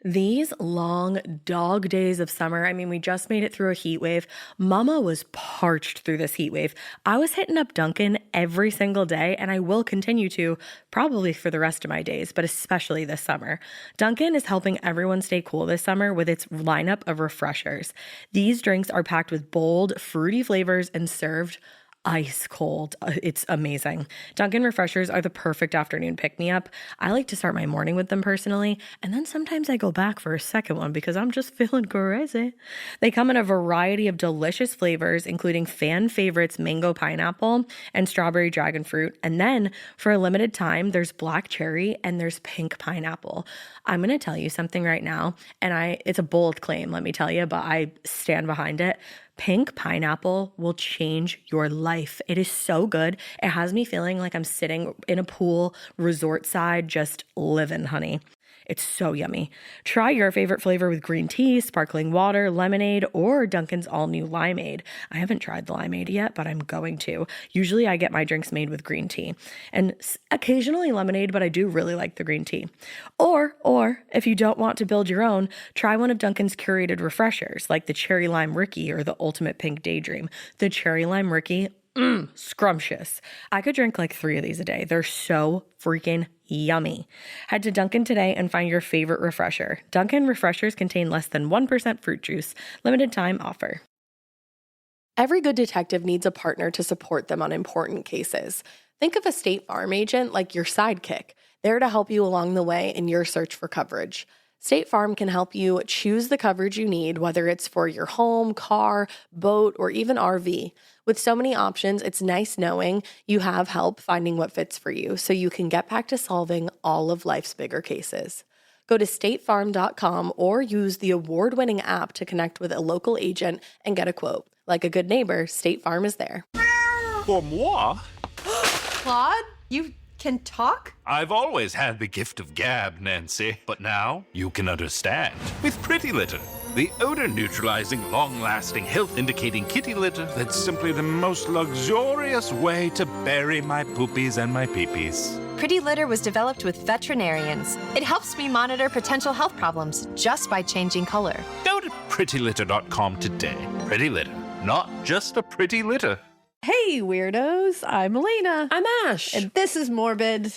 These long dog days of summer, I mean, we just made it through a heat wave. Mama was parched through this heat wave. I was hitting up Dunkin' every single day, and I will continue to probably for the rest of my days, but especially this summer. Dunkin' is helping everyone stay cool this summer with its lineup of refreshers. These drinks are packed with bold, fruity flavors and served ice cold. It's amazing. Dunkin' refreshers are the perfect afternoon pick-me-up. I like to start my morning with them personally, and then sometimes I go back for a second one because I'm just feeling crazy. They come in a variety of delicious flavors, including fan favorites mango pineapple and strawberry dragon fruit. And then for a limited time, there's black cherry and there's pink pineapple. I'm going to tell you something right now, and it's a bold claim, let me tell you, but I stand behind it. Pink pineapple will change your life. It is so good. It has me feeling like I'm sitting in a pool, resort side, just living, honey. It's so yummy. Try your favorite flavor with green tea, sparkling water, lemonade, or Dunkin's all-new limeade. I haven't tried the limeade yet, but I'm going to. Usually I get my drinks made with green tea and occasionally lemonade, but I do really like the green tea. Or if you don't want to build your own, try one of Dunkin's curated refreshers like the Cherry Lime Ricky or the Ultimate Pink Daydream. The Cherry Lime Ricky, scrumptious. I could drink like 3 of these a day. They're so freaking yummy. Head to Dunkin' today and find your favorite refresher. Dunkin' refreshers contain less than 1% fruit juice. Limited time offer. Every good detective needs a partner to support them on important cases. Think of a State Farm agent like your sidekick, there to help you along the way in your search for coverage. State Farm can help you choose the coverage you need, whether it's for your home, car, boat, or even RV. With so many options, it's nice knowing you have help finding what fits for you so you can get back to solving all of life's bigger cases. Go to statefarm.com or use the award-winning app to connect with a local agent and get a quote. Like a good neighbor, State Farm is there. For moi? Claude, you can talk? I've always had the gift of gab, Nancy. But now you can understand. With Pretty Litter, the odor-neutralizing, long-lasting, health-indicating kitty litter that's simply the most luxurious way to bury my poopies and my peepees. Pretty Litter was developed with veterinarians. It helps me monitor potential health problems just by changing color. Go to prettylitter.com today. Pretty Litter, not just a pretty litter. Hey, weirdos. I'm Elena. I'm Ash. And this is Morbid.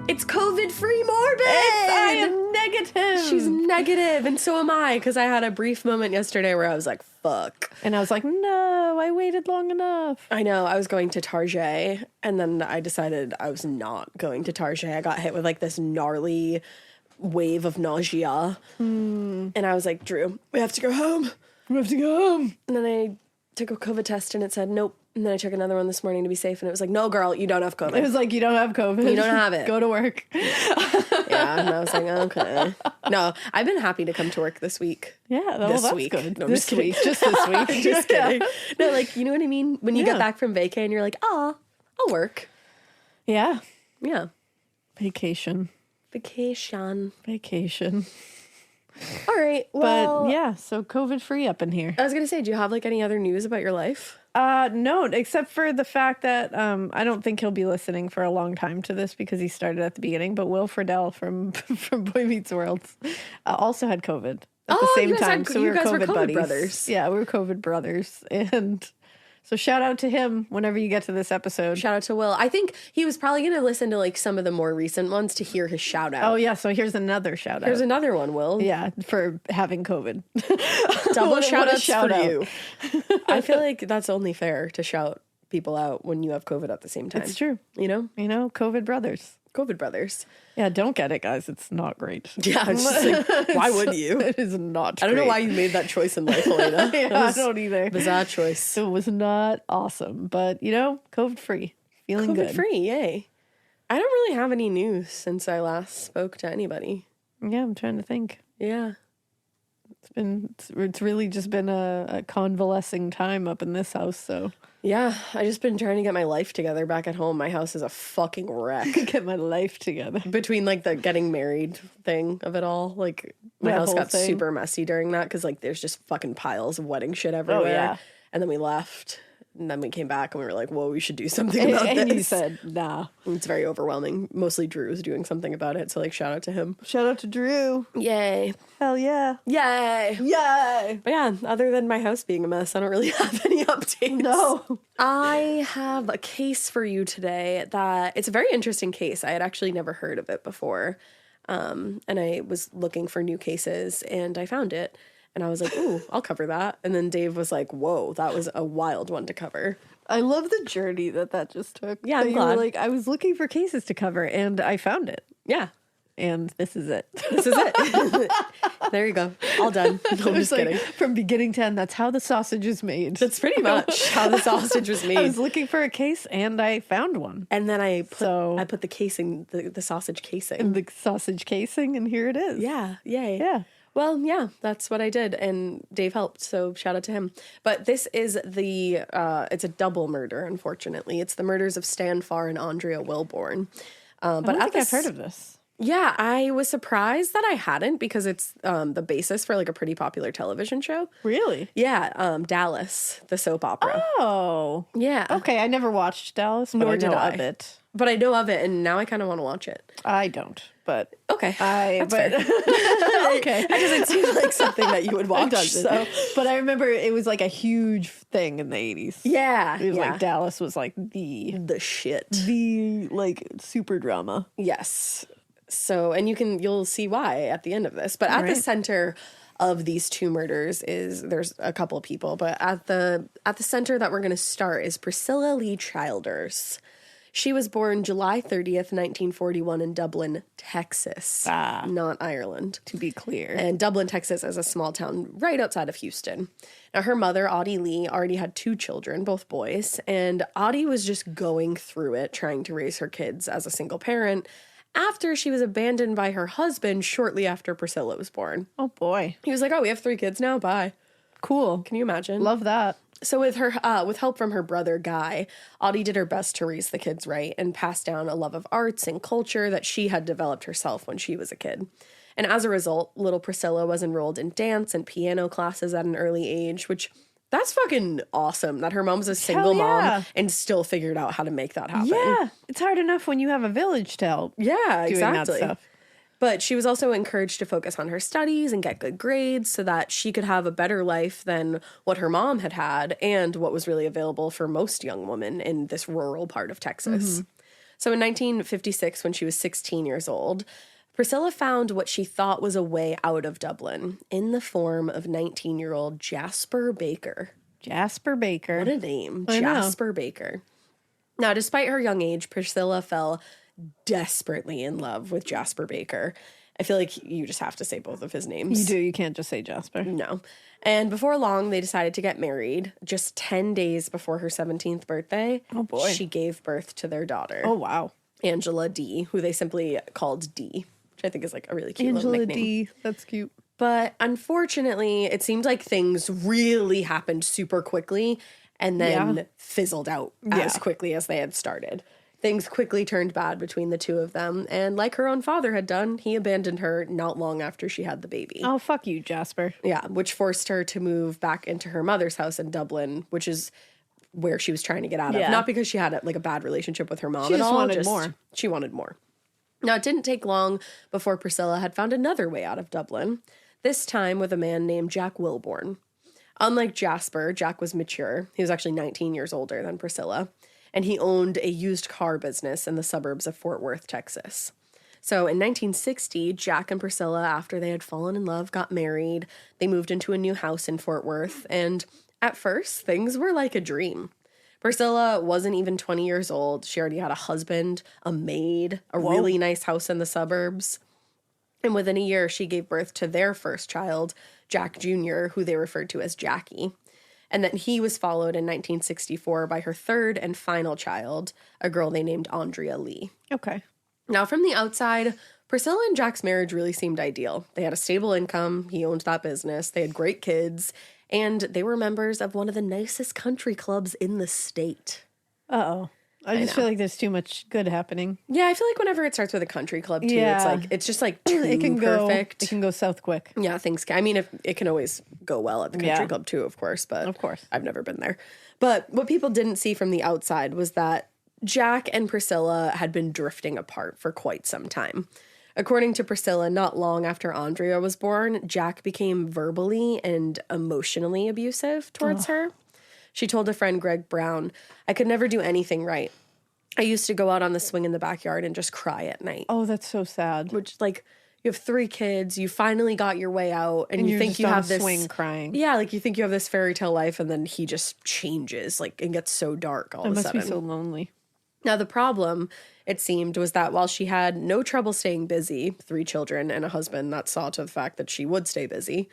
It's COVID-free Morbid! I am negative. She's negative, and so am I, because I had a brief moment yesterday where I was like, fuck. And I was like, no, I waited long enough. I know, I was going to Target, and then I decided I was not going to Target. I got hit with like this gnarly wave of nausea. And I was like, Drew, we have to go home. We have to go home. And then I took a COVID test, and it said, nope. And then I took another one this morning to be safe, and it was like, no, girl, you don't have COVID. It was like, you don't have COVID. You don't have it. Go to work. Yeah, and I was like, okay. No, I've been happy to come to work this week. Yeah, well, this that's week. good. No, This week, just this week. Just kidding. No, like, you know what I mean? When you get back from vacay and you're like, oh, I'll work. Yeah. Yeah. Vacation. Vacation. All right, well. But yeah, so COVID-free up in here. I was going to say, do you have like any other news about your life? No, except for the fact that I don't think he'll be listening for a long time to this because he started at the beginning. But Will Friedle from Boy Meets World also had COVID at the same time. So we were COVID buddies. Brothers. Yeah, we were COVID brothers. And so shout out to him whenever you get to this episode. Shout out to Will. I think he was probably going to listen to like some of the more recent ones to hear his shout out. Oh, yeah. So here's another shout out. Here's another one, Will. Yeah, for having COVID. Double shout outs for out. you. I feel like that's only fair to shout people out when you have COVID at the same time. It's true. You know, COVID brothers. COVID brothers. Yeah, don't get it, guys. It's not great. Yeah, it's just like, why would you? It is not I don't know great. why you made that choice in life, Elena. I don't either. Bizarre choice. It was not awesome, but COVID-free. Feeling good. COVID-free, yay. I don't really have any news since I last spoke to anybody. Yeah, I'm trying to think. Yeah. It's really just been a convalescing time up in this house, so. Yeah, I just been trying to get my life together back at home. My house is a fucking wreck. Get my life together. Between like the getting married thing of it all, like my That house whole got thing. super messy during that because like there's just fucking piles of wedding shit everywhere. yeah. And then we left. And then we came back and we were like, whoa, we should do something about And this. you said, nah. It's very overwhelming. Mostly Drew is doing something about it. So like shout out to him. Shout out to Drew. Yay. Hell yeah. Yay. Yay. But yeah, other than my house being a mess, I don't really have any updates. No. I have a case for you today that it's a very interesting case. I had actually never heard of it before. And I was looking for new cases and I found it. And I was like, ooh, I'll cover that. And then Dave was like, whoa, that was a wild one to cover. I love the journey that just took. Yeah, I'm That you were glad. like, I was looking for cases to cover and I found it. Yeah, And this is it. this is it. There you go. All done. No, I'm It just was like, kidding. from beginning to end, that's how the sausage is made. That's pretty much how the sausage was I made. was looking for a case and I found one. And then I So- put the casing, the sausage casing. The sausage casing, and here it is. Yeah, yay. Yeah. Well, yeah, that's what I did, and Dave helped, so shout out to him. But this is it's a double murder, unfortunately. It's the murders of Stan Farr and Andrea Wilborn. I don't think I've heard of this. Yeah, I was surprised that I hadn't because it's the basis for like a pretty popular television show. Really? Yeah, Dallas, the soap opera. Oh. Yeah. Okay, I never watched Dallas, but Nor I did know I. of it. But I know of it, and now I kind of want to watch it. I don't, but Okay. that's fair. okay. It doesn't seem like something that you would watch. doesn't. So. But I remember it was like a huge thing in the 80s. Yeah. It was yeah. like Dallas was like the shit. like super drama. Yes. So, and you'll see why at the end of this. But at the Right. center of these two murders there's a couple of people, but at the center that we're going to start is Priscilla Lee Childers. She was born July 30th, 1941 in Dublin, Texas, not Ireland. To be clear. And Dublin, Texas is a small town right outside of Houston. Now, her mother, Audie Lee, already had 2 children, both boys, and Audie was just going through it, trying to raise her kids as a single parent after she was abandoned by her husband shortly after Priscilla was born. Oh boy. He was like, oh, we have 3 kids now, bye. Cool. Can you imagine? Love that. So with help from her brother Guy, Audie did her best to raise the kids right and pass down a love of arts and culture that she had developed herself when she was a kid. And as a result, little Priscilla was enrolled in dance and piano classes at an early age, which that's fucking awesome that her mom's a single yeah. mom and still figured out how to make that happen. Yeah. It's hard enough when you have a village to help Yeah, doing exactly. that stuff. But she was also encouraged to focus on her studies and get good grades so that she could have a better life than what her mom had had and what was really available for most young women in this rural part of Texas. So in 1956, when she was 16 years old, Priscilla found what she thought was a way out of Dublin in the form of 19-year-old Jasper Baker. Jasper Baker. What a name, I know. Jasper Baker. Now, despite her young age, Priscilla fell desperately in love with Jasper Baker. I feel like you just have to say both of his names. You do. You can't just say Jasper. No. And before long, they decided to get married. Just 10 days before her 17th birthday, Oh, boy. she gave birth to their daughter, Oh, wow. Angela D., who they simply called D, which I think is like a really cute little Angela nickname. D. That's cute. But unfortunately, it seemed like things really happened super quickly and then Yeah. fizzled out Yeah. as quickly as they had started. Things quickly turned bad between the two of them, and like her own father had done, he abandoned her not long after she had the baby. Oh, fuck you, Jasper. Yeah, which forced her to move back into her mother's house in Dublin, which is where she was trying to get out of. Yeah. Not because she had like a bad relationship with her mom She at just all. wanted more. She wanted more. Now, it didn't take long before Priscilla had found another way out of Dublin, this time with a man named Jack Wilborn. Unlike Jasper, Jack was mature. He was actually 19 years older than Priscilla, and he owned a used car business in the suburbs of Fort Worth, Texas. So in 1960, Jack and Priscilla, after they had fallen in love, got married. They moved into a new house in Fort Worth, and at first, things were like a dream. Priscilla wasn't even 20 years old. She already had a husband, a maid, a really nice house in the suburbs. And within a year, she gave birth to their first child, Jack Jr., who they referred to as Jackie. And then he was followed in 1964 by her third and final child, a girl they named Andrea Lee. Okay. Now, from the outside, Priscilla and Jack's marriage really seemed ideal. They had a stable income, he owned that business, they had great kids, and they were members of one of the nicest country clubs in the state. Uh-oh. I just feel like there's too much good happening. Yeah, I feel like whenever it starts with a country club too, it's just like too it can perfect. It can go south quick. Yeah, I mean, it can always go well at the country club too, of course, but of course. I've never been there. But what people didn't see from the outside was that Jack and Priscilla had been drifting apart for quite some time. According to Priscilla, not long after Andrea was born, Jack became verbally and emotionally abusive towards her. She told a friend, Greg Brown, "I could never do anything right. I used to go out on the swing in the backyard and just cry at night." Oh, that's so sad. Which, like, you have 3 kids, you finally got your way out, and you you're think just you on have a this swing crying. Yeah, like you think you have this fairy tale life, and then he just changes, like, and gets so dark all of a sudden. It must be so lonely. Now, the problem, it seemed, was that while she had no trouble staying busy, 3 children and a husband that saw to the fact that she would stay busy,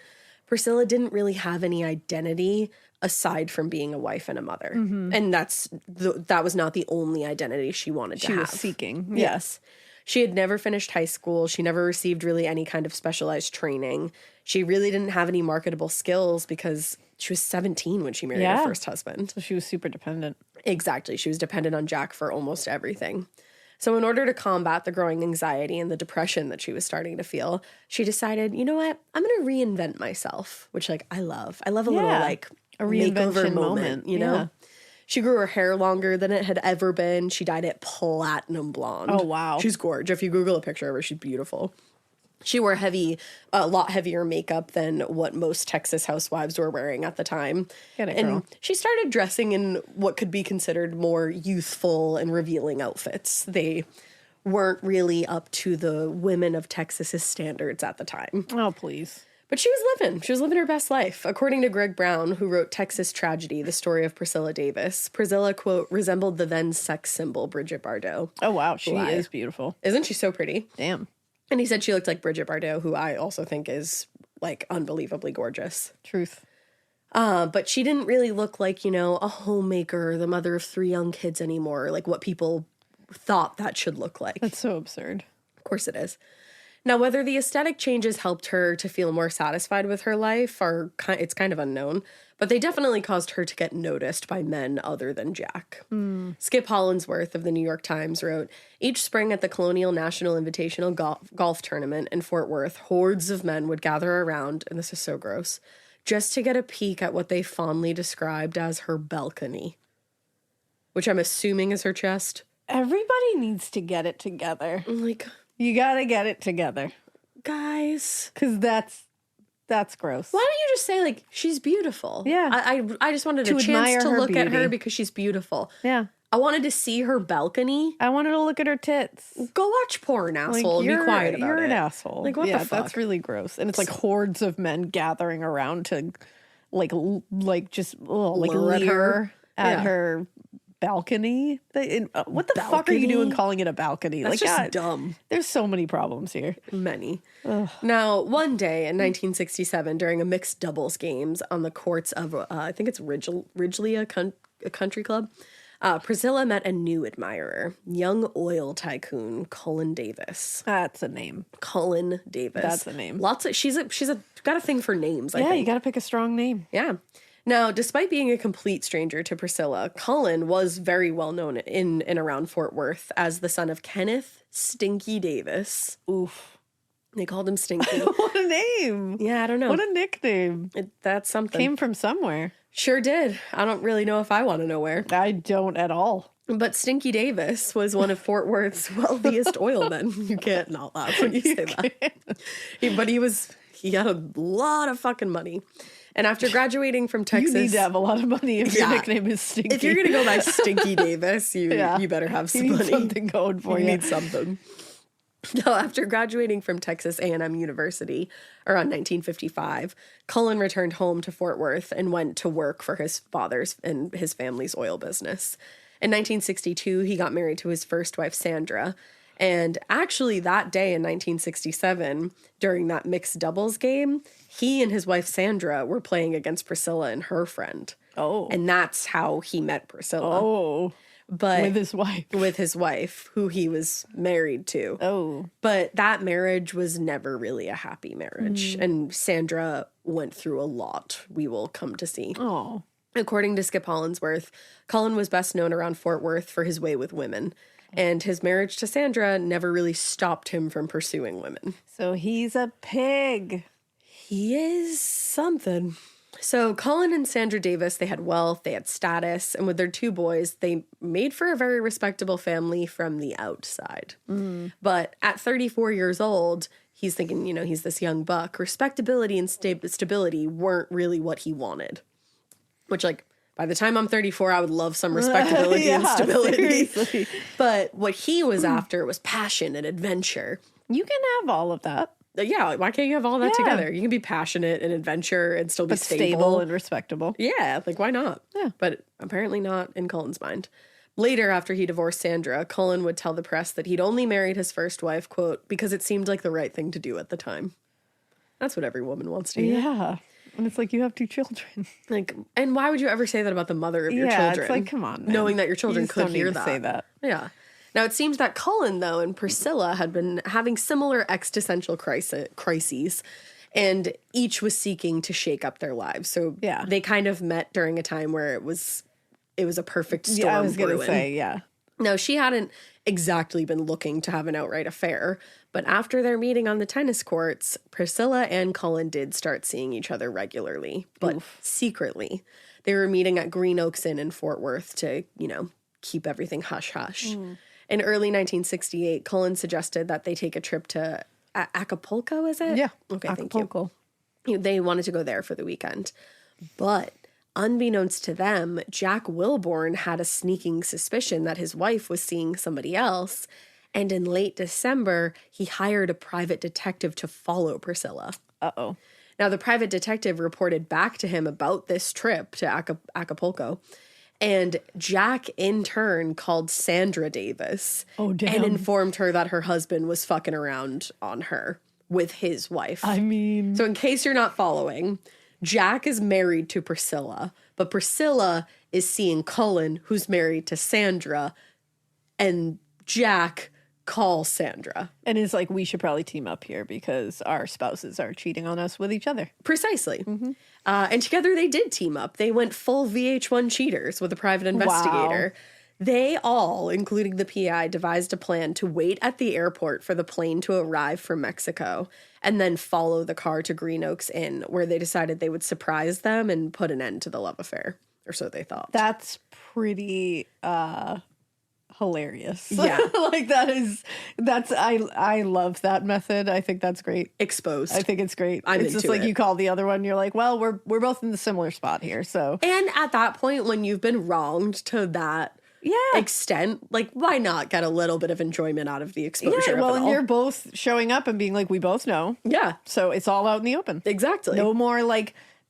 Priscilla didn't really have any identity aside from being a wife and a mother. And that was not the only identity she wanted to have. She was seeking. Yes. She had never finished high school. She never received really any kind of specialized training. She really didn't have any marketable skills because she was 17 when she married her first husband. So she was super dependent. Exactly. She was dependent on Jack for almost everything. So in order to combat the growing anxiety and the depression that she was starting to feel, she decided, you know what? I'm going to reinvent myself, which, like, I love. I love a little, like, a makeover reinvention moment, you know? Yeah. She grew her hair longer than it had ever been. She dyed it platinum blonde. Oh, wow. She's gorgeous. If you Google a picture of her, she's beautiful. She wore a lot heavier makeup than what most Texas housewives were wearing at the time. Get it, and girl. she started dressing in what could be considered more youthful and revealing outfits. They weren't really up to the women of Texas's standards at the time. Oh, please. But she was living her best life. According to Greg Brown, who wrote Texas Tragedy, the story of Priscilla Davis, Priscilla, quote, resembled the then sex symbol Bridget Bardot. Oh, wow. She is beautiful. Isn't she so pretty? Damn. And he said she looked like Bridget Bardot, who I also think is, like, unbelievably gorgeous. Truth. But she didn't really look like, you know, a homemaker, the mother of 3 young kids anymore, like what people thought that should look like. That's so absurd. Of course it is. Now, whether the aesthetic changes helped her to feel more satisfied with her life, it's kind of unknown, but they definitely caused her to get noticed by men other than Jack. Skip Hollandsworth of the New York Times wrote, "Each spring at the Colonial National Invitational Golf Tournament in Fort Worth, hordes of men would gather around," and this is so gross, "just to get a peek at what they fondly described as her balcony," which I'm assuming is her chest. Everybody needs to get it together. I'm like, You gotta get it together. guys, Because that's gross. why don't you just say, like, she's beautiful? Yeah. I just wanted To a admire chance to her look at her beauty. because she's beautiful. Yeah. I wanted to see her balcony. I wanted to look at her tits. Go watch porn, asshole, and be quiet about you're it. an asshole. Like, what yeah, the fuck? that's really gross. And it's like hordes of men gathering around to like just Leer at her. at Yeah. her balcony. What the fuck are you doing Balcony? calling it a balcony? That's like, just God, dumb. there's so many problems here. Many. Now, one day in 1967, during a mixed doubles games on the courts of, I think it's Ridgely, a country club, Priscilla met a new admirer, young oil tycoon Cullen Davis. That's a name. Cullen Davis. That's a name. She's got a thing for names, I Yeah, think. you got to pick a strong name. Yeah. Now, despite being a complete stranger to Priscilla, Cullen was very well known in and around Fort Worth as the son of Kenneth Stinky Davis. Oof. They called him Stinky. What a name. Yeah, I don't know. What a nickname. That's something. Came from somewhere. Sure did. I don't really know if I want to know where. I don't at all. But Stinky Davis was one of Fort Worth's wealthiest oil men. You can't not laugh when you say that. He had a lot of fucking money. And after graduating from Texas... You need to have a lot of money if your nickname is Stinky. If you're going to go by Stinky Davis, you better have some you need money. something going for you. You need something. Now, after graduating from Texas A&M University around 1955, Cullen returned home to Fort Worth and went to work for his father's and his family's oil business. In 1962, he got married to his first wife, Sandra. And actually, that day in 1967, during that mixed doubles game, he and his wife, Sandra, were playing against Priscilla and her friend. Oh. And that's how he met Priscilla. Oh. but with his wife, who he was married to. Oh. But that marriage was never really a happy marriage. And Sandra went through a lot, we will come to see. Oh. According to Skip Hollandsworth, Cullen was best known around Fort Worth for his way with women. And his marriage to Sandra never really stopped him from pursuing women. So he's a pig. He is something. So Cullen and Sandra Davis, they had wealth, they had status, and with their 2 boys, they made for a very respectable family from the outside. But at 34 years old, he's thinking, he's this young buck. Respectability and stability weren't really what he wanted. Which, by the time I'm 34, I would love some respectability and stability. Seriously. But what he was after was passion and adventure. You can have all of that. Yeah, why can't you have all that together? You can be passionate and adventure and still be stable and respectable. Yeah, why not? Yeah. But apparently not in Cullen's mind. Later, after he divorced Sandra, Cullen would tell the press that he'd only married his first wife, quote, because it seemed like the right thing to do at the time. That's what every woman wants to hear. Yeah. And it's like, you have 2 children. And why would you ever say that about the mother of your children? It's like, come on, man. Knowing that your children could hear that. Say that. Yeah. Now, it seems that Cullen, though, and Priscilla had been having similar existential crises, and each was seeking to shake up their lives. So they kind of met during a time where it was a perfect storm. Yeah, I was going to say, yeah. Now, she hadn't exactly been looking to have an outright affair, but after their meeting on the tennis courts, Priscilla and Cullen did start seeing each other regularly, but secretly. They were meeting at Green Oaks Inn in Fort Worth to, keep everything hush-hush. In early 1968, Cullen suggested that they take a trip to Acapulco, is it? Yeah. Okay, Acapulco. thank you. They wanted to go there for the weekend. But unbeknownst to them, Jack Wilborn had a sneaking suspicion that his wife was seeing somebody else. And in late December, he hired a private detective to follow Priscilla. Uh-oh. Now, the private detective reported back to him about this trip to Acapulco. And Jack, in turn, called Sandra Davis and informed her that her husband was fucking around on her with his wife. I mean... So in case you're not following, Jack is married to Priscilla, but Priscilla is seeing Cullen, who's married to Sandra, and Jack calls Sandra. And is like, we should probably team up here because our spouses are cheating on us with each other. Precisely. And together they did team up. They went full VH1 cheaters with a private investigator. Wow. They all, including the PI, devised a plan to wait at the airport for the plane to arrive from Mexico and then follow the car to Green Oaks Inn, where they decided they would surprise them and put an end to the love affair. Or so they thought. That's pretty hilarious. Yeah. I love that method. I think that's great. Exposed. I think it's great. I'm it's just like you call the other one, you're like, well, we're both in the similar spot here. So and at that point, when you've been wronged to that extent, why not get a little bit of enjoyment out of the exposure? Yeah, well, of it and all? you're both showing up and being like, we both know. Yeah. So it's all out in the open. Exactly. No more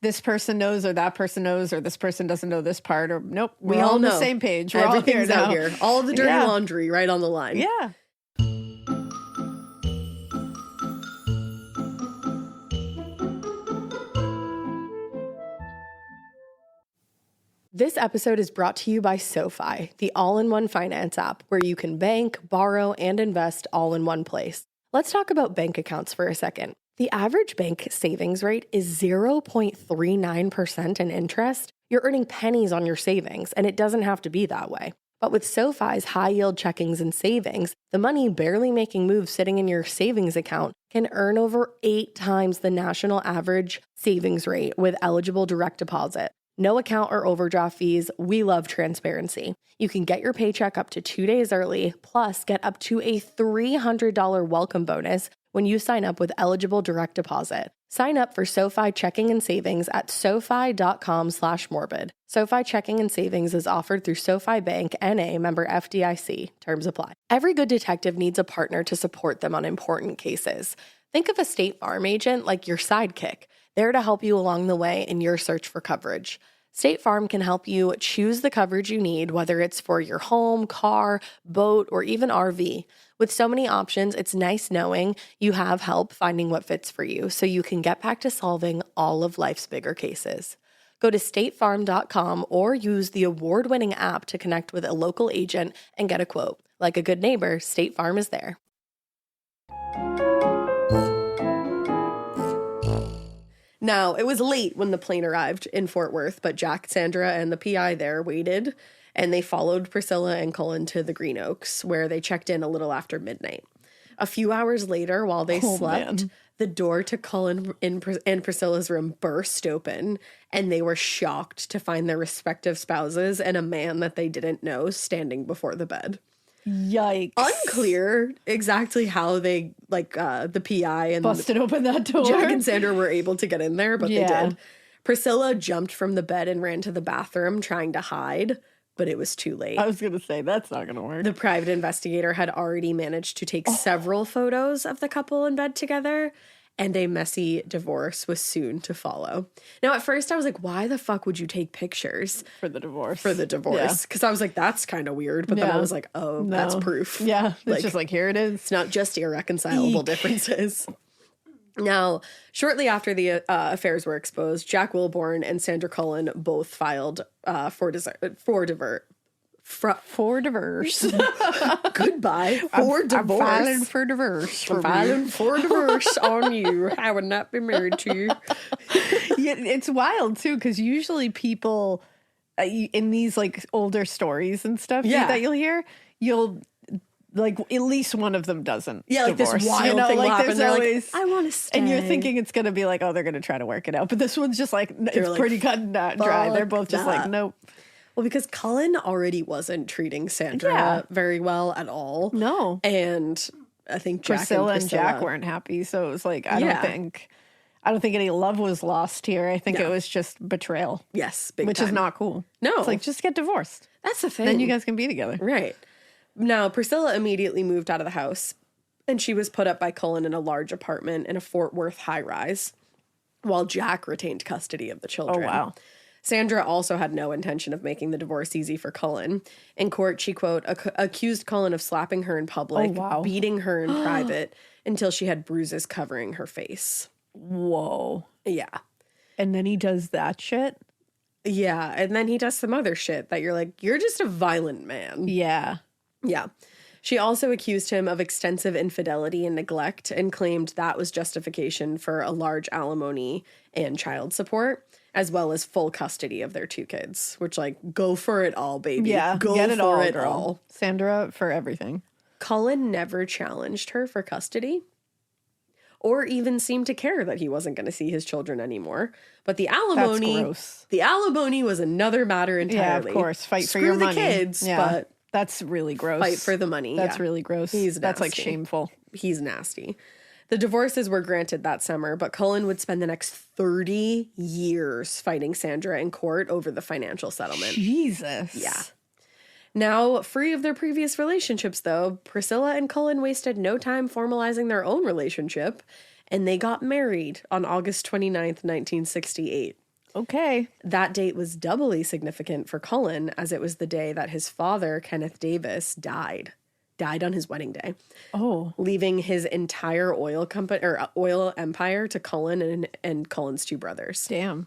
this person knows or that person knows or this person doesn't know this part or nope. We we're all on know. the same page. We're Everything's all out here. All of the dirty laundry right on the line. Yeah. This episode is brought to you by SoFi, the all-in-one finance app where you can bank, borrow, and invest all in one place. Let's talk about bank accounts for a second. The average bank savings rate is 0.39% in interest. You're earning pennies on your savings, and it doesn't have to be that way. But with SoFi's high-yield checkings and savings, the money barely making moves sitting in your savings account can earn over 8 times the national average savings rate with eligible direct deposit. No account or overdraft fees. We love transparency. You can get your paycheck up to 2 days early, plus get up to a $300 welcome bonus when you sign up with eligible direct deposit. Sign up for SoFi checking and savings at SoFi.com/morbid. SoFi checking and savings is offered through SoFi Bank, N.A., member FDIC. Terms apply. Every good detective needs a partner to support them on important cases. Think of a State Farm agent like your sidekick, there to help you along the way in your search for coverage. State Farm can help you choose the coverage you need, whether it's for your home, car, boat, or even RV. With so many options, it's nice knowing you have help finding what fits for you so you can get back to solving all of life's bigger cases. Go to statefarm.com or use the award-winning app to connect with a local agent and get a quote. Like a good neighbor, State Farm is there. Now, it was late when the plane arrived in Fort Worth, but Jack, Sandra, and the PI there waited, and they followed Priscilla and Cullen to the Green Oaks, where they checked in a little after midnight. A few hours later, while they slept, the door to Cullen and Priscilla's room burst open, and they were shocked to find their respective spouses and a man that they didn't know standing before the bed. Yikes. Unclear exactly how they, the PI and busted open that door. Jack and Sandra were able to get in there, but they did. Priscilla jumped from the bed and ran to the bathroom trying to hide, but it was too late. I was going to say, that's not going to work. The private investigator had already managed to take several photos of the couple in bed together, and a messy divorce was soon to follow. Now, at first I was like, why the fuck would you take pictures? For the divorce. For the divorce. Because I was like, that's kind of weird. But then I was like, oh, that's proof. Yeah. It's just like, here it is. It's not just irreconcilable differences. Now, shortly after the affairs were exposed, Jack Wilborn and Sandra Cullen both filed for divorce. Goodbye. For divorce. I'm filing for divorce. I'm filing for divorce on you. I would not be married to you. Yeah, it's wild too, because usually people in these like older stories and stuff that you'll hear, like at least one of them doesn't. Yeah, like divorce, this wild thing will happen. They're always, like, I want to stay. And you're thinking it's going to be like, oh, they're going to try to work it out. But this one's just like, it's like, pretty cut and dry. They're both just like, nope. Well, because Cullen already wasn't treating Sandra very well at all. No. And I think Jack Priscilla and Jack weren't happy. So it was like, I don't think any love was lost here. I think it was just betrayal. Yes, which is not cool. No. It's like, just get divorced. That's the thing. Then you guys can be together. Right. Now, Priscilla immediately moved out of the house, and she was put up by Cullen in a large apartment in a Fort Worth high-rise, while Jack retained custody of the children. Oh, wow. Sandra also had no intention of making the divorce easy for Cullen. In court, she, quote, accused Cullen of slapping her in public, beating her in private, until she had bruises covering her face. Whoa. Yeah. And then he does that shit? Yeah, and then he does some other shit that you're like, you're just a violent man. Yeah. Yeah. She also accused him of extensive infidelity and neglect and claimed that was justification for a large alimony and child support, as well as full custody of their two kids, which, like, go for it all, baby. Yeah, go get it for all, it girl. all. Sandra for everything. Cullen never challenged her for custody or even seemed to care that he wasn't going to see his children anymore. But the alimony was another matter entirely. Yeah, of course. Fight Screw for your the money. kids, but that's really gross. fight for the money. That's really gross. That's like nasty. shameful. He's nasty. The divorces were granted that summer, but Cullen would spend the next 30 years fighting Sandra in court over the financial settlement. Jesus. Yeah. Now, free of their previous relationships, though, Priscilla and Cullen wasted no time formalizing their own relationship, and they got married on August 29th, 1968. Okay. That date was doubly significant for Cullen, as it was the day that his father, Kenneth Davis, died on his wedding day. Oh. Leaving his entire oil empire to Cullen and Cullen's two brothers. Damn.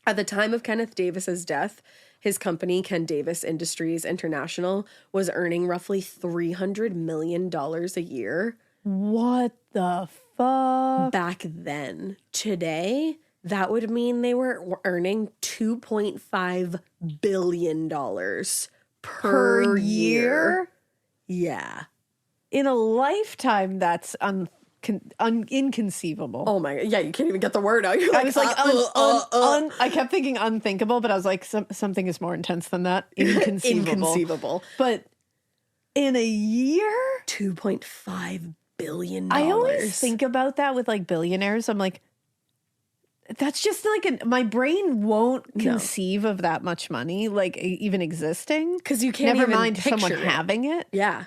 At the time of Kenneth Davis's death, his company, Ken Davis Industries International, was earning roughly $300 million a year. What the fuck? Back then. Today, that would mean they were earning $2.5 billion per year. Yeah. In a lifetime, that's inconceivable. Oh my God. Yeah, you can't even get the word out. You're like, I was like, I kept thinking unthinkable, but I was like, something is more intense than that. Inconceivable. But in a year? $2.5 billion. I always think about that with like billionaires. I'm like, that's just like my brain won't conceive of that much money, like even existing. Because you can't Never even mind picture someone it. having it. Yeah.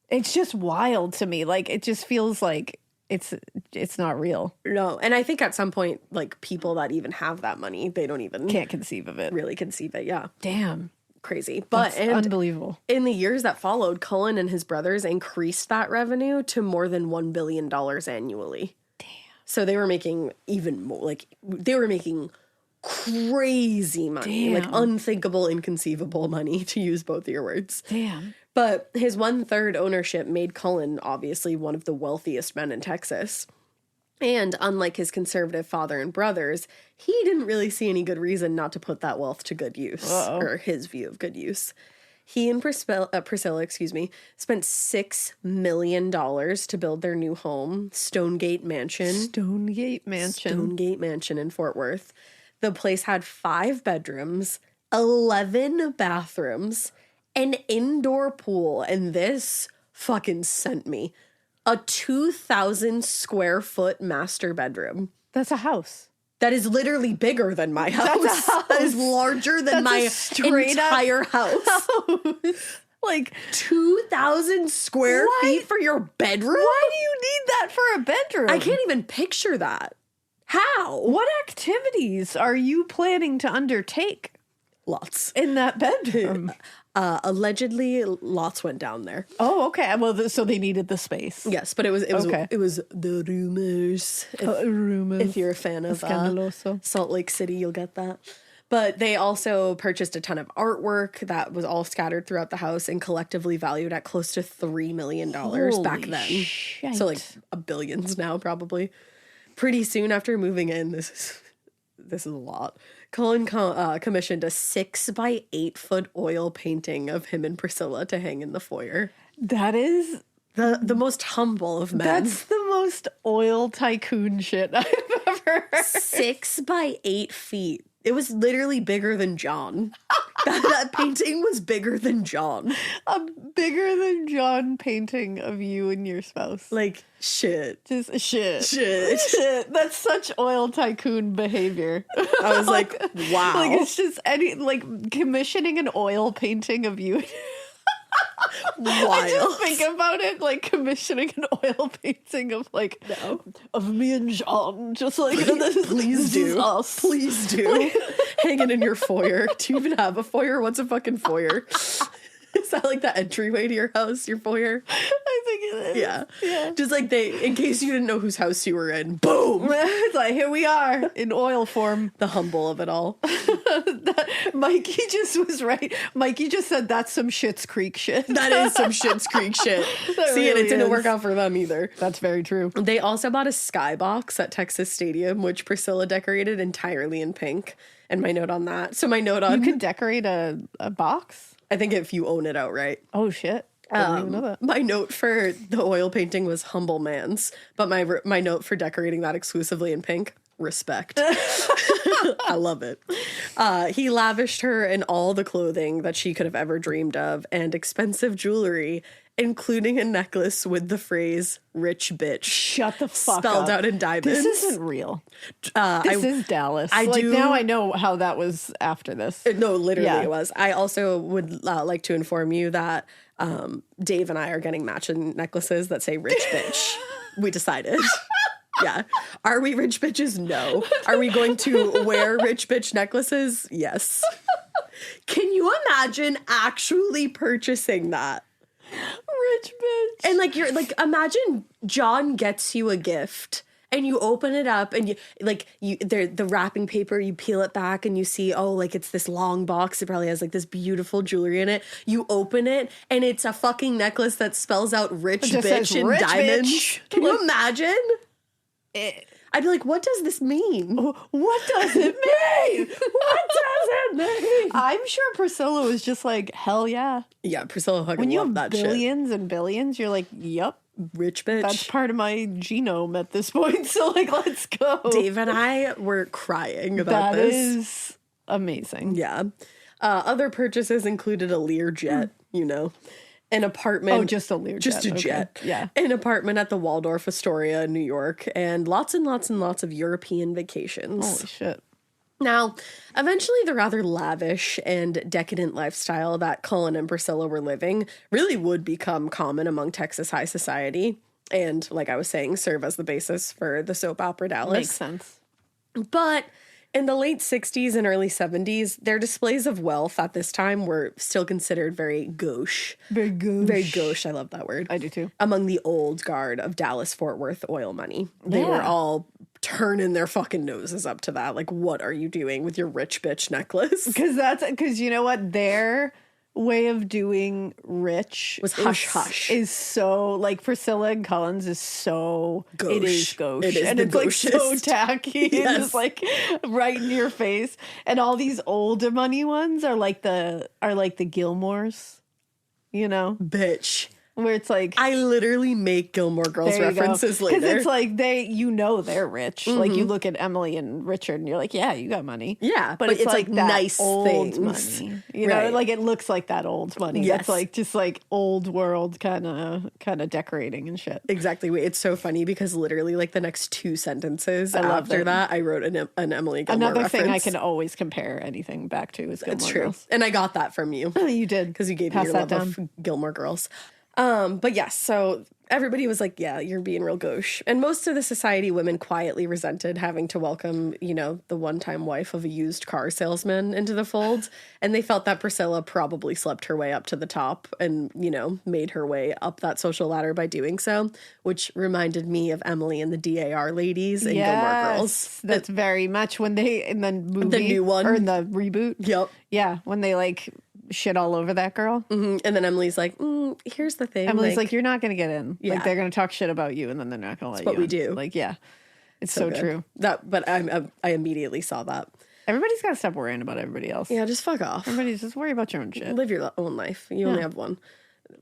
It's just wild to me. Like, it just feels like it's not real. No. And I think at some point, like, people that even have that money, they don't even Can't conceive of it. really conceive it. Yeah. Damn. Crazy. But That's unbelievable. In the years that followed, Cullen and his brothers increased that revenue to more than $1 billion annually. Damn. So they were making even more, like, they were making crazy money, like Damn. unthinkable, inconceivable money, to use both your words. Damn. But his 1/3 ownership made Cullen obviously one of the wealthiest men in Texas. And unlike his conservative father and brothers, he didn't really see any good reason not to put that wealth to good use, or his view of good use. He and Priscilla, spent $6 million to build their new home, Stonegate Mansion. Stonegate Mansion In Fort Worth. The place had 5 bedrooms, 11 bathrooms, an indoor pool, and this fucking sent me. A 2,000 square foot master bedroom. That's a house. That is literally bigger than my house. That's a house. That is larger than That's a my straight up entire house. Like, 2,000 square feet for your bedroom? why do you need that for a bedroom? I can't even picture that. How? What activities are you planning to undertake Lots. in that bedroom? Allegedly, lots went down there. Oh, okay. Well, so they needed the space. Yes, but it was Okay. it was the rumors. Rumors. If you're a fan of Scandaloso. Salt Lake City, you'll get that. But they also purchased a ton of artwork that was all scattered throughout the house and collectively valued at close to $3 million back Holy then. shite. So like billions now, probably. Pretty soon after moving in, this is a lot. Cullen commissioned a 6 by 8 foot oil painting of him and Priscilla to hang in the foyer. That is, The most humble of men. that's the most oil tycoon shit I've ever heard. 6 by 8 feet. It was literally bigger than John. that painting was bigger than John. A bigger than John painting of you and your spouse. Like, shit. Just shit. Shit. That's such oil tycoon behavior. I was like, wow. Like, it's just commissioning an oil painting of you. I just think about it like commissioning an oil painting of of me and John, just like Please this is do. us. Please do. Hang it in your foyer. Do you even have a foyer? What's a fucking foyer? Is that like the entryway to your house, your foyer? I think it is. Yeah. Just like in case you didn't know whose house you were in, boom! It's like, here we are in oil form. The humble of it all. Mikey just was right. Mikey just said that's some Schitt's Creek shit. That is some Schitt's Creek shit. That See, and really it didn't is. work out for them either. That's very true. They also bought a skybox at Texas Stadium, which Priscilla decorated entirely in pink. And my note on that. So my note on, You could decorate a box? I think if you own it outright. Oh, shit. I didn't even know that. My note for the oil painting was humble man's, but my note for decorating that exclusively in pink, respect. I love it. He lavished her in all the clothing that she could have ever dreamed of and expensive jewelry, including a necklace with the phrase "rich bitch" Shut the fuck spelled up. out in diamonds. This isn't real. This is Dallas. Now I know how that was after this. No, literally Yeah. it was. I also would like to inform you that Dave and I are getting matching necklaces that say "rich bitch." We decided. Yeah. Are we rich bitches? No. Are we going to wear rich bitch necklaces? Yes. Can you imagine actually purchasing that? Rich bitch. And imagine John gets you a gift and you open it up and the wrapping paper, you peel it back and you see, it's this long box. It probably has this beautiful jewelry in it. You open it and it's a fucking necklace that spells out "rich just bitch" says, in "Rich diamonds. bitch." Can you imagine? I'd be like, what does this mean? What does it mean? What does it mean? I'm sure Priscilla was just like, hell yeah. Yeah, Priscilla fucking When you loved have that billions and billions, you're like, yep, shit. Rich bitch. that's part of my genome at this point. So let's go. Dave and I were crying about That this. is amazing. Yeah. Other purchases included a Learjet, an apartment. Oh, just a Learjet. Just a Okay. jet. Yeah. An apartment at the Waldorf Astoria in New York, and lots of European vacations. Holy shit. Now, eventually the rather lavish and decadent lifestyle that Cullen and Priscilla were living really would become common among Texas high society and, like I was saying, serve as the basis for the soap opera Dallas. Makes sense. But in the late 60s and early 70s, their displays of wealth at this time were still considered very gauche. Very good. Very gauche, I love that word. I do too. Among the old guard of Dallas-Fort Worth oil money. They Yeah. were all turning their fucking noses up to that. Like, what are you doing with your rich bitch necklace? Because you know what? Their way of doing rich Was hush hush. Is so, like, Priscilla and Cullen's is so Gauche. It is gauche. It is and the it's like so gauchest. tacky and Yes. just like right in your face. And all these older money ones are like the Gilmores, you know? Bitch. Where it's like, I literally make Gilmore Girls references later. Because it's like they're rich. Like you look at Emily and Richard and you're like, yeah, you got money. Yeah, but it's like that nice old things. money. You know, Right. like it looks like that old money. Yes. That's like just like old world kind of decorating and shit. Exactly. Wait, it's so funny because literally like the next 2 sentences love after it. that, I wrote an Emily Gilmore Another reference. thing I can always compare anything back to is Gilmore It's true. Girls. And I got that from you. You did. Because you gave Pass me your that love of Gilmore Girls. But yes, so everybody was like, yeah, you're being real gauche. And most of the society women quietly resented having to welcome, you know, the one-time wife of a used car salesman into the fold. And they felt that Priscilla probably slept her way up to the top and, you know, made her way up that social ladder by doing so, which reminded me of Emily and the DAR ladies in Gilmore Girls. That's very much when they, in the movie. The new one. Or in the reboot. Yep. Yeah, when they like shit all over that girl. And then Emily's like, here's the thing. Emily's like, you're not going to get in. Yeah. Like, they're going to talk shit about you, and then they're not going to let you what we in. do. Like, yeah. It's so good. true. But I immediately saw that. Everybody's got to stop worrying about everybody else. Yeah, just fuck off. Everybody's just worry about your own shit. Live your own life. You only have one,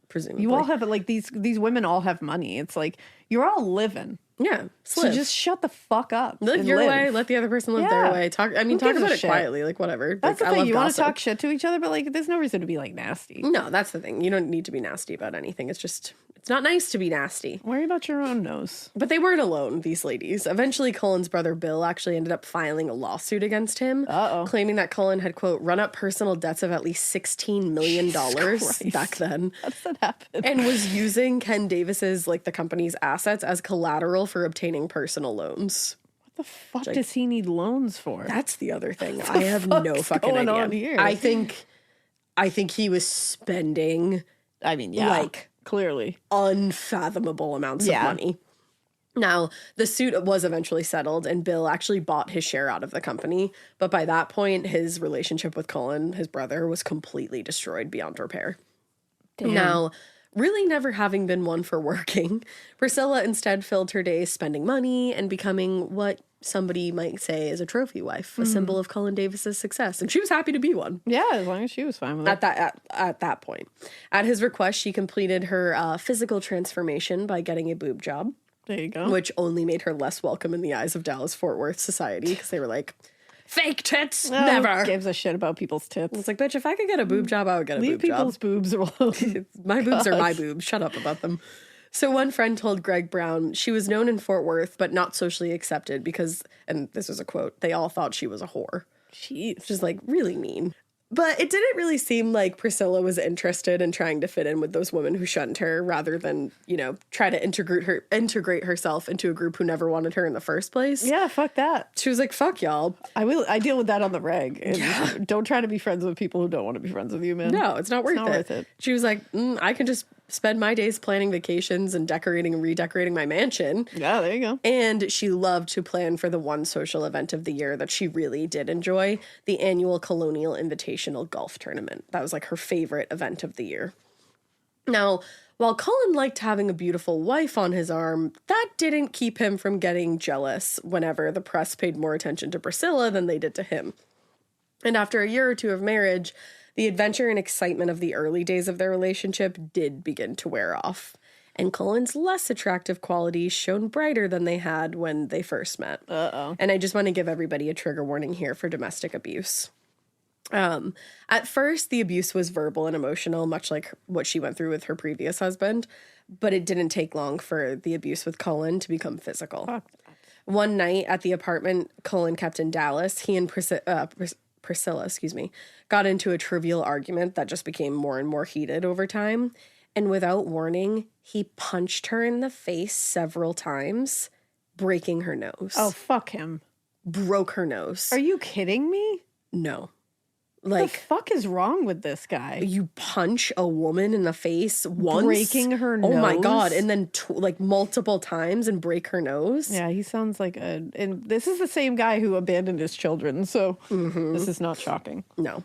presumably. You all have, like, these women all have money. It's like, you're all living. Yeah, So just shut the fuck up. live and your way. Let the other person live their Yeah. way. Talk Who talk gives a about it shit? quietly, like whatever. That's Like, the I thing. love You want to gossip. talk shit to each other, but, like, there's no reason to be, like, nasty. No, that's the thing. You don't need to be nasty about anything. It's just, it's not nice to be nasty. Worry about your own nose. But they weren't alone, these ladies. Eventually, Cullen's brother Bill actually ended up filing a lawsuit against him, claiming that Cullen had, quote, run up personal debts of at least $16 million back then. How does that happen? And was using Ken Davis's, like the company's assets as collateral for obtaining personal loans. What the fuck does he need loans for? That's the other thing. I have no fucking going idea. on here? I think he was spending I mean, yeah. like clearly. unfathomable amounts of money. Now, the suit was eventually settled and Bill actually bought his share out of the company, but by that point his relationship with Cullen, his brother, was completely destroyed beyond repair. Damn. Now, really never having been one for working, Priscilla instead filled her days spending money and becoming what somebody might say is a trophy wife, a symbol of Cullen Davis's success, and she was happy to be one. Yeah, as long as she was fine with it. At that point. At his request, she completed her physical transformation by getting a boob job, There you go. which only made her less welcome in the eyes of Dallas-Fort Worth society because they were like, fake tits, No, never. Who gives a shit about people's tits? It's like, bitch, if I could get a boob job, I would get a Leave boob job. people's boobs alone. My boobs are my boobs. Shut up about them. So one friend told Greg Brown she was known in Fort Worth, but not socially accepted because, and this is a quote, they all thought she was a whore. Jeez. Which is like really mean. But it didn't really seem like Priscilla was interested in trying to fit in with those women who shunned her rather than, you know, try to integrate herself into a group who never wanted her in the first place. Yeah, fuck that. She was like, fuck y'all. I deal with that on the reg. And don't try to be friends with people who don't want to be friends with you, man. No, it's not worth not it. worth it. She was like, I can just spend my days planning vacations and decorating and redecorating my mansion. Yeah, there you go. And she loved to plan for the one social event of the year that she really did enjoy, the annual Colonial Invitational Golf Tournament. That was like her favorite event of the year. Now, while Cullen liked having a beautiful wife on his arm, that didn't keep him from getting jealous whenever the press paid more attention to Priscilla than they did to him. And after a year or two of marriage, the adventure and excitement of the early days of their relationship did begin to wear off. And Cullen's less attractive qualities shone brighter than they had when they first met. And I just want to give everybody a trigger warning here for domestic abuse. At first, the abuse was verbal and emotional, much like what she went through with her previous husband, but it didn't take long for the abuse with Cullen to become physical. One night at the apartment Cullen kept in Dallas, he and Priscilla, got into a trivial argument that just became more and more heated over time. And without warning, he punched her in the face several times, breaking her nose. Oh, fuck him. Broke her nose. Are you kidding me? No. What the Like, fuck is wrong with this guy? you punch a woman in the face once, Breaking her Oh my god! nose? And then like multiple times and break her nose. Yeah, he sounds like and this is the same guy who abandoned his children, so this is not shocking. No.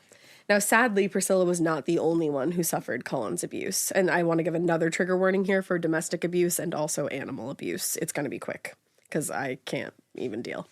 Now, sadly, Priscilla was not the only one who suffered Cullen's abuse. And I want to give another trigger warning here for domestic abuse and also animal abuse. It's going to be quick because I can't even deal.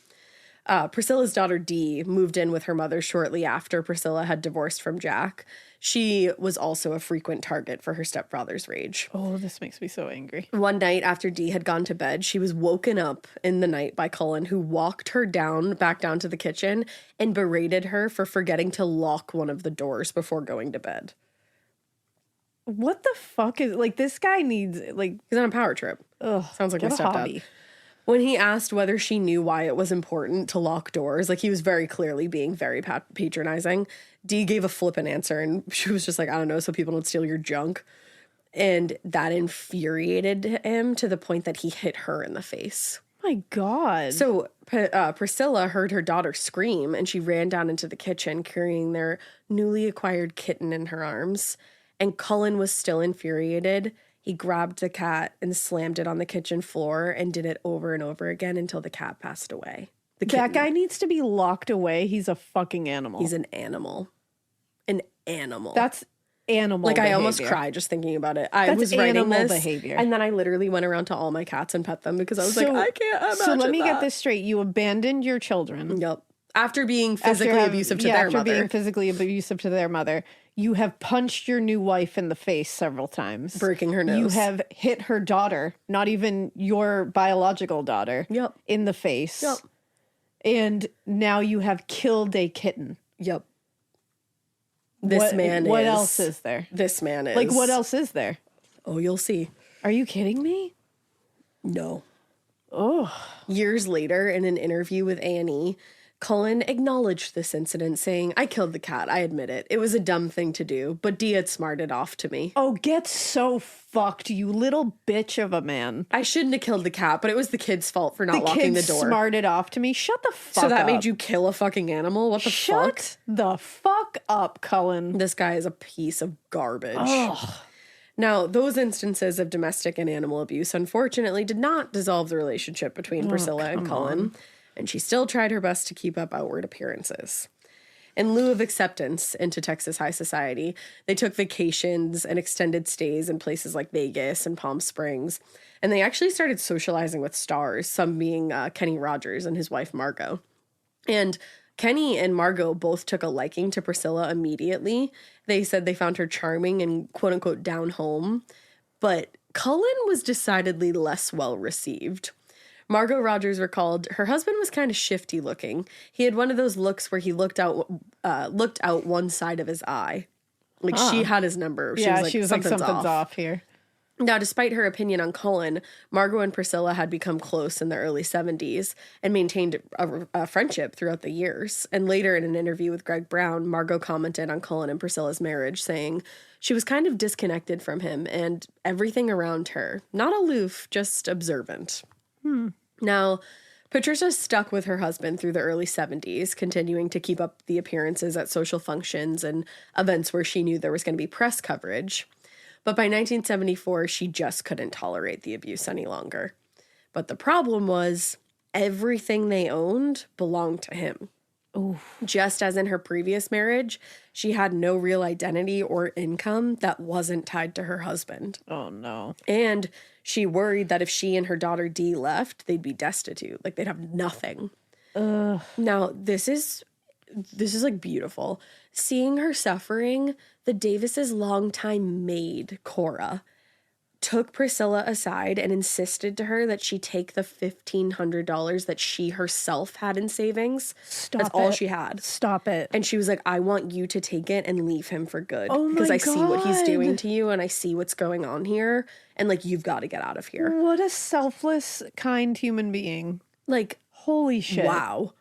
Priscilla's daughter Dee moved in with her mother shortly after Priscilla had divorced from Jack. She was also a frequent target for her stepfather's rage. Oh, this makes me so angry. One night after Dee had gone to bed, she was woken up in the night by Cullen, who walked her back down to the kitchen and berated her for forgetting to lock one of the doors before going to bed. What the fuck is like this guy needs like He's on a power trip. ugh, Sounds like my get a stepdad. hobby. When he asked whether she knew why it was important to lock doors, like he was very clearly being very patronizing, Dee gave a flippant answer and she was just like, I don't know, so people don't steal your junk. And that infuriated him to the point that he hit her in the face. My God. So Priscilla heard her daughter scream and she ran down into the kitchen carrying their newly acquired kitten in her arms. And Cullen was still infuriated. He grabbed the cat and slammed it on the kitchen floor and did it over and over again until the cat passed away. that guy needs to be locked away. He's a fucking animal. He's an animal. An animal. That's animal like behavior. I almost cried just thinking about it. I That's was writing animal this behavior. and then I literally went around to all my cats and pet them because I was like, I can't imagine So let me get that. this straight. You abandoned your children. Yep. After being physically abusive to their after mother. being physically abusive to their mother. You have punched your new wife in the face several times. Breaking her nose. You have hit her daughter, not even your biological daughter, Yep. in the face. Yep. And now you have killed a kitten. Yep. This What man is. What else is there? This man is. Like, what else is there? Oh, you'll see. Are you kidding me? No. Oh. Years later, in an interview with A&E, Cullen acknowledged this incident, saying, I killed the cat, I admit it. It was a dumb thing to do, but Dee had smarted off to me. Oh, get so fucked, you little bitch of a man. I shouldn't have killed the cat, but it was the kid's fault for not The locking kid the door. smarted off to me. Shut the fuck up. So that made you kill a fucking animal? What the fuck? Shut the fuck up, Cullen. This guy is a piece of garbage. Now, those instances of domestic and animal abuse unfortunately did not dissolve the relationship between Priscilla and Cullen, and she still tried her best to keep up outward appearances. In lieu of acceptance into Texas high society, they took vacations and extended stays in places like Vegas and Palm Springs, and they actually started socializing with stars, some being Kenny Rogers and his wife Margot. And Kenny and Margot both took a liking to Priscilla immediately. They said they found her charming and quote-unquote down home, but Cullen was decidedly less well received. Margot Rogers recalled her husband was kind of shifty looking. He had one of those looks where he looked out one side of his eye. Like she had his number. She was like, something's off here. Now, despite her opinion on Cullen, Margot and Priscilla had become close in the early 70s and maintained a friendship throughout the years. And later in an interview with Greg Brown, Margot commented on Cullen and Priscilla's marriage, saying she was kind of disconnected from him and everything around her. Not aloof, just observant. Now, Patricia stuck with her husband through the early 70s, continuing to keep up the appearances at social functions and events where she knew there was going to be press coverage. But by 1974, she just couldn't tolerate the abuse any longer. But the problem was everything they owned belonged to him. Ooh. Just as in her previous marriage, she had no real identity or income that wasn't tied to her husband. Oh, no. And she worried that if she and her daughter Dee left, they'd be destitute. Like, they'd have nothing. Ugh. Now, this is like beautiful. Seeing her suffering, the Davises' longtime maid, Cora, took Priscilla aside and insisted to her that she take the $1,500 that she herself had in savings. Stop That's all it. she had. Stop it. And she was like, I want you to take it and leave him for good. Oh my because I see what he's doing God. to you and I see what's going on here. And like, you've got to get out of here. What a selfless, kind human being. Like, Holy shit. wow.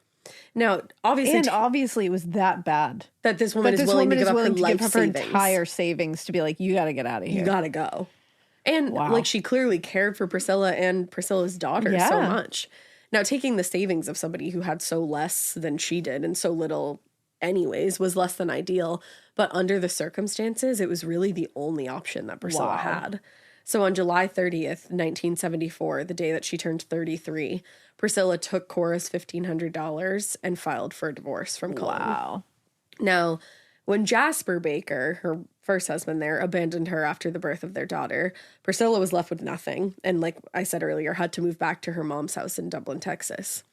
Now, obviously, And obviously it was that bad. that this woman That is this willing woman to is give up her willing to life give up her savings. entire savings to be like, you got to get out of here. You gotta go. And Wow. like, she clearly cared for Priscilla and Priscilla's daughter so Yeah. much. Now, taking the savings of somebody who had so less than she did and so little anyways was less than ideal, but under the circumstances, it was really the only option that Priscilla had. So on July 30th, 1974, the day that she turned 33, Priscilla took Cora's $1,500 and filed for a divorce from Cullen. Wow. Now, when Jasper Baker, her first husband there, abandoned her after the birth of their daughter, Priscilla was left with nothing. And like I said earlier, had to move back to her mom's house in Dublin, Texas.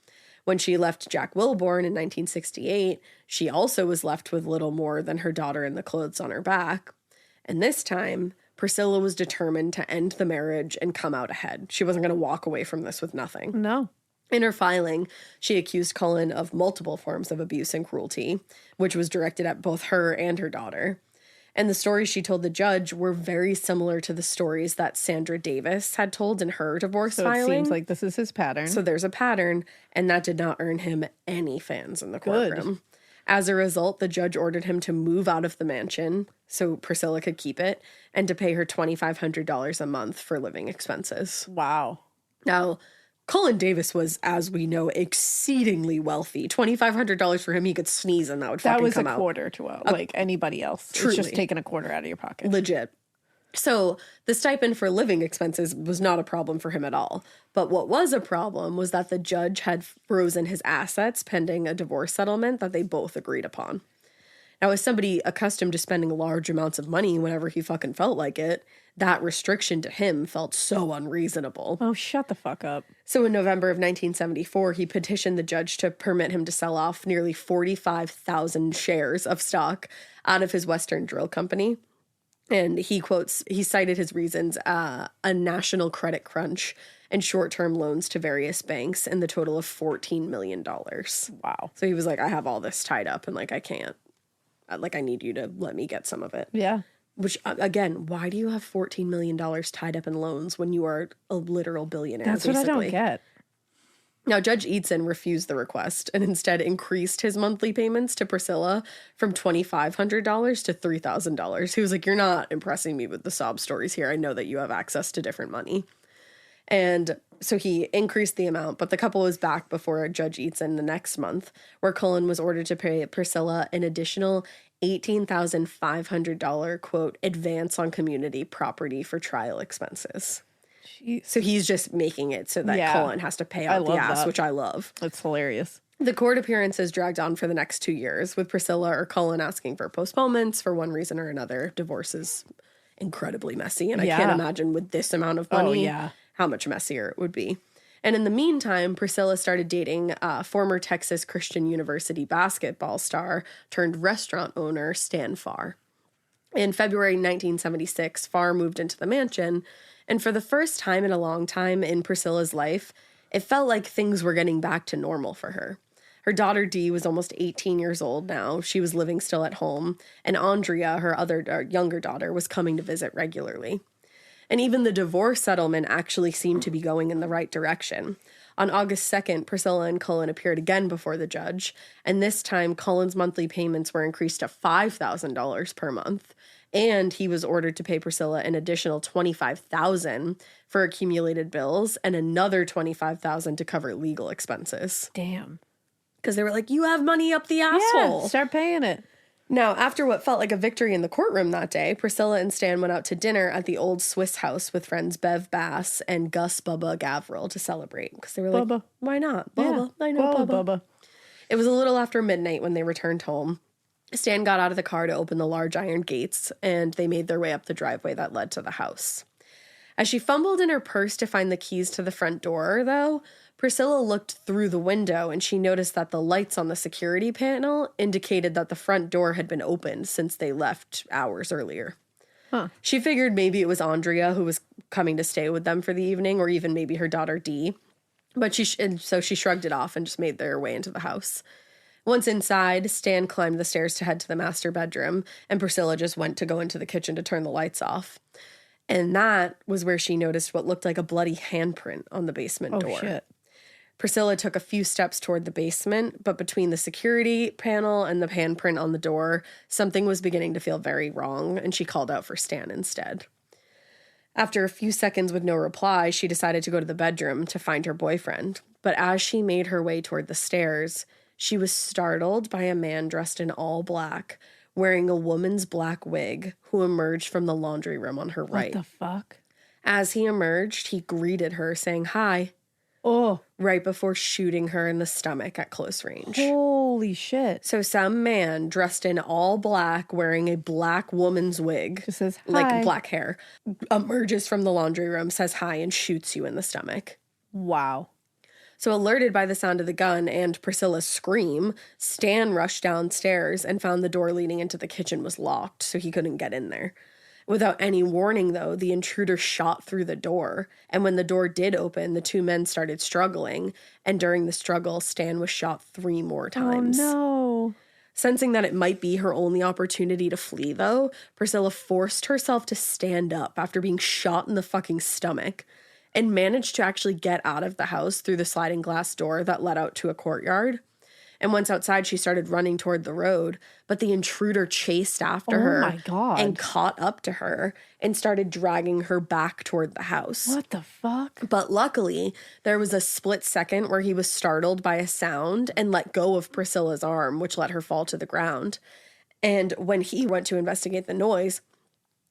When she left Jack Wilborn in 1968, she also was left with little more than her daughter and the clothes on her back. And this time, Priscilla was determined to end the marriage and come out ahead. She wasn't going to walk away from this with nothing. No. In her filing, she accused Cullen of multiple forms of abuse and cruelty, which was directed at both her and her daughter. And the stories she told the judge were very similar to the stories that Sandra Davis had told in her divorce filing. So it seems like this is his pattern. So there's a pattern, and that did not earn him any fans in the courtroom. As a result, the judge ordered him to move out of the mansion so Priscilla could keep it and to pay her $2,500 a month for living expenses. Wow. Now, Cullen Davis was, as we know, exceedingly wealthy. $2,500 for him, he could sneeze and that would fucking come out. That was a quarter to like anybody else. Truly. It's just taking a quarter out of your pocket. Legit. So the stipend for living expenses was not a problem for him at all. But what was a problem was that the judge had frozen his assets pending a divorce settlement that they both agreed upon. Now, as somebody accustomed to spending large amounts of money whenever he fucking felt like it, that restriction to him felt so unreasonable. Oh, shut the fuck up. So in November of 1974, he petitioned the judge to permit him to sell off nearly 45,000 shares of stock out of his Western Drill Company. And he cited his reasons, a national credit crunch and short-term loans to various banks in the total of $14 million. Wow. So he was like, I have all this tied up and like, I can't, like, I need you to let me get some of it. Yeah. Which, again, why do you have $14 million tied up in loans when you are a literal billionaire? That's basically what I don't get. Now, Judge Eatson refused the request and instead increased his monthly payments to Priscilla from $2,500 to $3,000. He was like, you're not impressing me with the sob stories here. I know that you have access to different money. And so he increased the amount, but the couple was back before Judge Eatson the next month, where Cullen was ordered to pay Priscilla an additional $18,500, quote, advance on community property for trial expenses. Jeez. So he's just making it so that Cullen has to pay out the ass, which I love. That's hilarious. The court appearances dragged on for the next 2 years, with Priscilla or Cullen asking for postponements for one reason or another. Divorce is incredibly messy, and I can't imagine with this amount of money how much messier it would be. And in the meantime, Priscilla started dating former Texas Christian University basketball star turned restaurant owner Stan Farr. In February 1976, Farr moved into the mansion, and for the first time in a long time in Priscilla's life, it felt like things were getting back to normal for her. Her daughter Dee was almost 18 years old now. She was living still at home, and Andrea, her other younger daughter, was coming to visit regularly. And even the divorce settlement actually seemed to be going in the right direction. On August 2nd, Priscilla and Cullen appeared again before the judge, and this time Cullen's monthly payments were increased to $5,000 per month, and he was ordered to pay Priscilla an additional $25,000 for accumulated bills and another $25,000 to cover legal expenses. Damn. Because they were like, you have money up the asshole. Yeah, start paying it. Now, after what felt like a victory in the courtroom that day, Priscilla and Stan went out to dinner at the old Swiss house with friends Bev Bass and Gus Bubba Gavril to celebrate. Because they were like, Bubba. Why not? Bubba. I know Bubba. It was a little after midnight when they returned home. Stan got out of the car to open the large iron gates, and they made their way up the driveway that led to the house. As she fumbled in her purse to find the keys to the front door, though, Priscilla looked through the window and she noticed that the lights on the security panel indicated that the front door had been opened since they left hours earlier. Huh. She figured maybe it was Andrea who was coming to stay with them for the evening, or even maybe her daughter Dee. But so she shrugged it off and just made their way into the house. Once inside, Stan climbed the stairs to head to the master bedroom, and Priscilla just went to go into the kitchen to turn the lights off. And that was where she noticed what looked like a bloody handprint on the basement door. Oh, shit. Priscilla took a few steps toward the basement, but between the security panel and the handprint on the door, something was beginning to feel very wrong, and she called out for Stan instead. After a few seconds with no reply, she decided to go to the bedroom to find her boyfriend. But as she made her way toward the stairs, she was startled by a man dressed in all black, wearing a woman's black wig, who emerged from the laundry room on her right. What the fuck? As he emerged, he greeted her, saying hi, Oh, right before shooting her in the stomach at close range. holy shit. So some man dressed in all black, wearing a black woman's wig, Just says hi. like black hair, emerges from the laundry room, says hi, and shoots you in the stomach. Wow. So alerted by the sound of the gun and Priscilla's scream, Stan rushed downstairs and found the door leading into the kitchen was locked, so he couldn't get in there. Without any warning, though, the intruder shot through the door, and when the door did open, the two men started struggling, and during the struggle, Stan was shot 3 more times. Oh, no. Sensing that it might be her only opportunity to flee, though, Priscilla forced herself to stand up after being shot in the fucking stomach, and managed to actually get out of the house through the sliding glass door that led out to a courtyard. And once outside, she started running toward the road, but the intruder chased after her my God. and caught up to her and started dragging her back toward the house. What the fuck? But luckily, there was a split second where he was startled by a sound and let go of Priscilla's arm, which let her fall to the ground. And when he went to investigate the noise,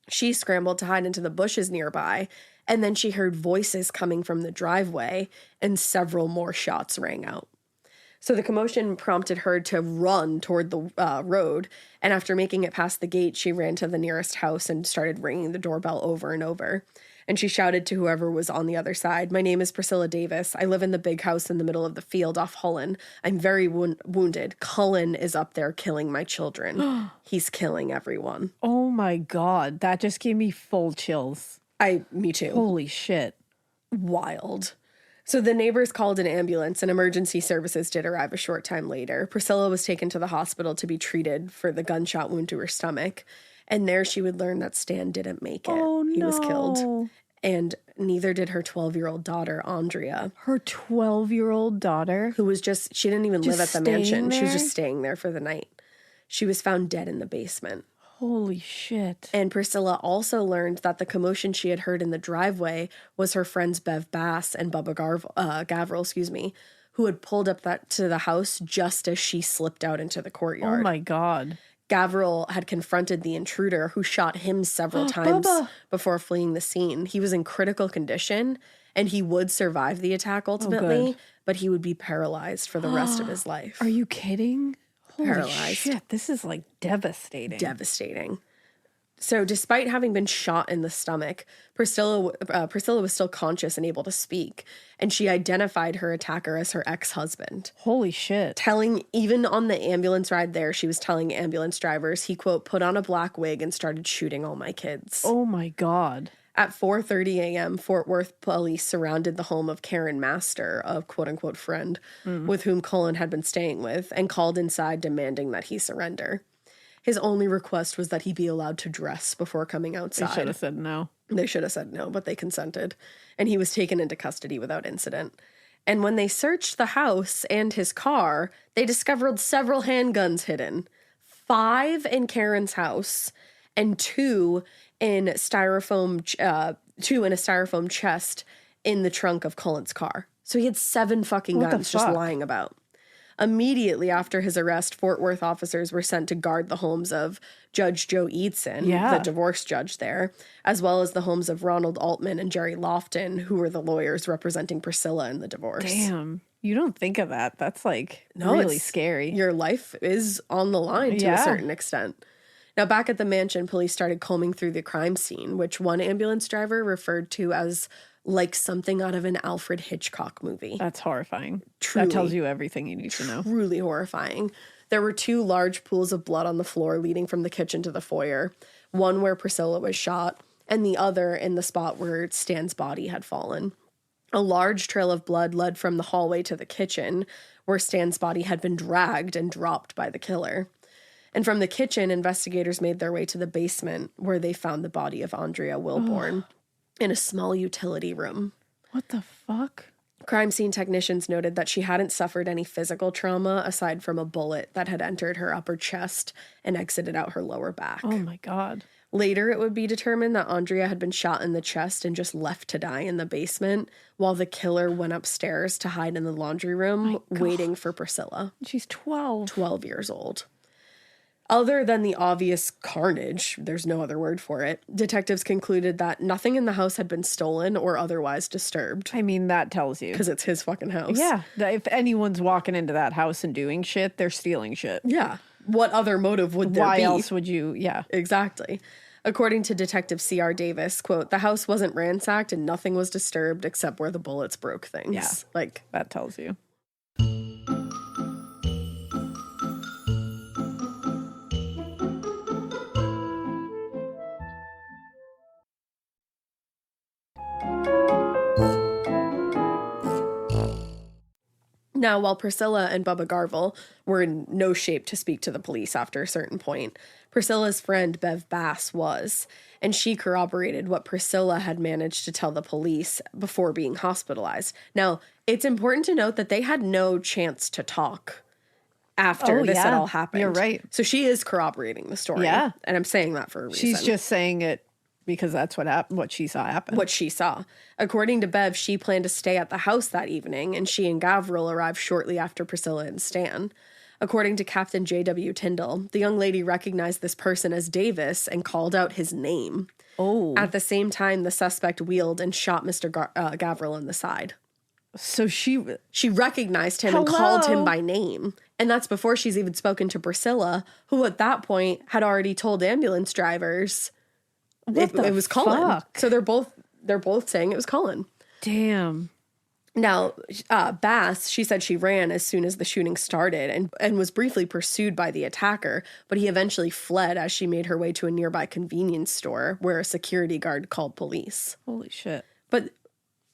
she scrambled to hide into the bushes nearby, and then she heard voices coming from the driveway, and several more shots rang out. So the commotion prompted her to run toward the road, and after making it past the gate, she ran to the nearest house and started ringing the doorbell over and over. And she shouted to whoever was on the other side, "My name is Priscilla Davis. I live in the big house in the middle of the field off Holland. I'm very wounded. Cullen is up there killing my children. He's killing everyone." Oh my God. That just gave me full chills. Me too. Holy shit. Wild. So the neighbors called an ambulance and emergency services did arrive a short time later. Priscilla was taken to the hospital to be treated for the gunshot wound to her stomach. And there she would learn that Stan didn't make it. Oh, no. He was killed. And neither did her 12-year-old daughter, Andrea, Her 12-year-old daughter. who was she didn't even live at the staying mansion. She was there? just staying there for the night. She was found dead in the basement. Holy shit. And Priscilla also learned that the commotion she had heard in the driveway was her friends Bev Bass and Bubba Gavril, who had pulled up to the house just as she slipped out into the courtyard. Oh my God. Gavril had confronted the intruder, who shot him several times Bubba. before fleeing the scene. He was in critical condition, and he would survive the attack ultimately, good. but he would be paralyzed for the rest of his life. Are you kidding? Holy Paralyzed. shit. This is like devastating. Devastating. So despite having been shot in the stomach, Priscilla was still conscious and able to speak, and she identified her attacker as her ex-husband. Holy shit. Even on the ambulance ride there, she was telling ambulance drivers, he, quote, put on a black wig and started shooting all my kids. Oh my God. At 4:30 a.m., Fort Worth police surrounded the home of Karen Master, a quote-unquote friend, with whom Cullen had been staying with, and called inside demanding that he surrender. His only request was that he be allowed to dress before coming outside. They should have said no. They should have said no, but they consented. And he was taken into custody without incident. And when they searched the house and his car, they discovered several handguns hidden. 5 in Karen's house and 2 in a styrofoam chest in the trunk of Cullen's car. So he had 7 fucking What the guns just fuck? lying about. Immediately after his arrest, Fort Worth officers were sent to guard the homes of Judge Joe Eidson, Yeah. the divorce judge there, as well as the homes of Ronald Altman and Jerry Lofton, who were the lawyers representing Priscilla in the divorce. Damn. You don't think of that. That's like No, really it's- scary. Your life is on the line to a Yeah. certain extent. Now, back at the mansion, police started combing through the crime scene, which one ambulance driver referred to as like something out of an Alfred Hitchcock movie. That's horrifying. Truly. That tells you everything you need to know. Truly horrifying. There were 2 large pools of blood on the floor leading from the kitchen to the foyer, one where Priscilla was shot, and the other in the spot where Stan's body had fallen. A large trail of blood led from the hallway to the kitchen, where Stan's body had been dragged and dropped by the killer. And from the kitchen, investigators made their way to the basement, where they found the body of Andrea Wilborn in a small utility room. What the fuck? Crime scene technicians noted that she hadn't suffered any physical trauma aside from a bullet that had entered her upper chest and exited out her lower back. Oh my God. Later, it would be determined that Andrea had been shot in the chest and just left to die in the basement, while the killer went upstairs to hide in the laundry room, waiting for Priscilla. She's 12. 12 years old. Other than the obvious carnage, there's no other word for it, detectives concluded that nothing in the house had been stolen or otherwise disturbed. I mean, that tells you. Because it's his fucking house. Yeah. If anyone's walking into that house and doing shit, they're stealing shit. Yeah. What other motive would there be? Why else would you? Yeah. Exactly. According to Detective C.R. Davis, quote, the house wasn't ransacked and nothing was disturbed except where the bullets broke things. Yeah. Like, that tells you. now, while Priscilla and Bubba Garville were in no shape to speak to the police after a certain point, Priscilla's friend Bev Bass was, and she corroborated what Priscilla had managed to tell the police before being hospitalized. Now, it's important to note that they had no chance to talk after this had all happened. You're right. So she is corroborating the story. Yeah. And I'm saying that for a reason. She's just saying it because that's what happened, what she saw happen. What she saw. According to Bev, she planned to stay at the house that evening, and she and Gavril arrived shortly after Priscilla and Stan. According to Captain J.W. Tyndall, the young lady recognized this person as Davis and called out his name. Oh. At the same time, the suspect wheeled and shot Mr. Gavril in the side. So she recognized him and called him by name. And that's before she's even spoken to Priscilla, who at that point had already told ambulance drivers it was Cullen. Fuck? So they're both saying it was Cullen. Damn. Now, Bass, she said she ran as soon as the shooting started and was briefly pursued by the attacker, but he eventually fled as she made her way to a nearby convenience store where a security guard called police. Holy shit. But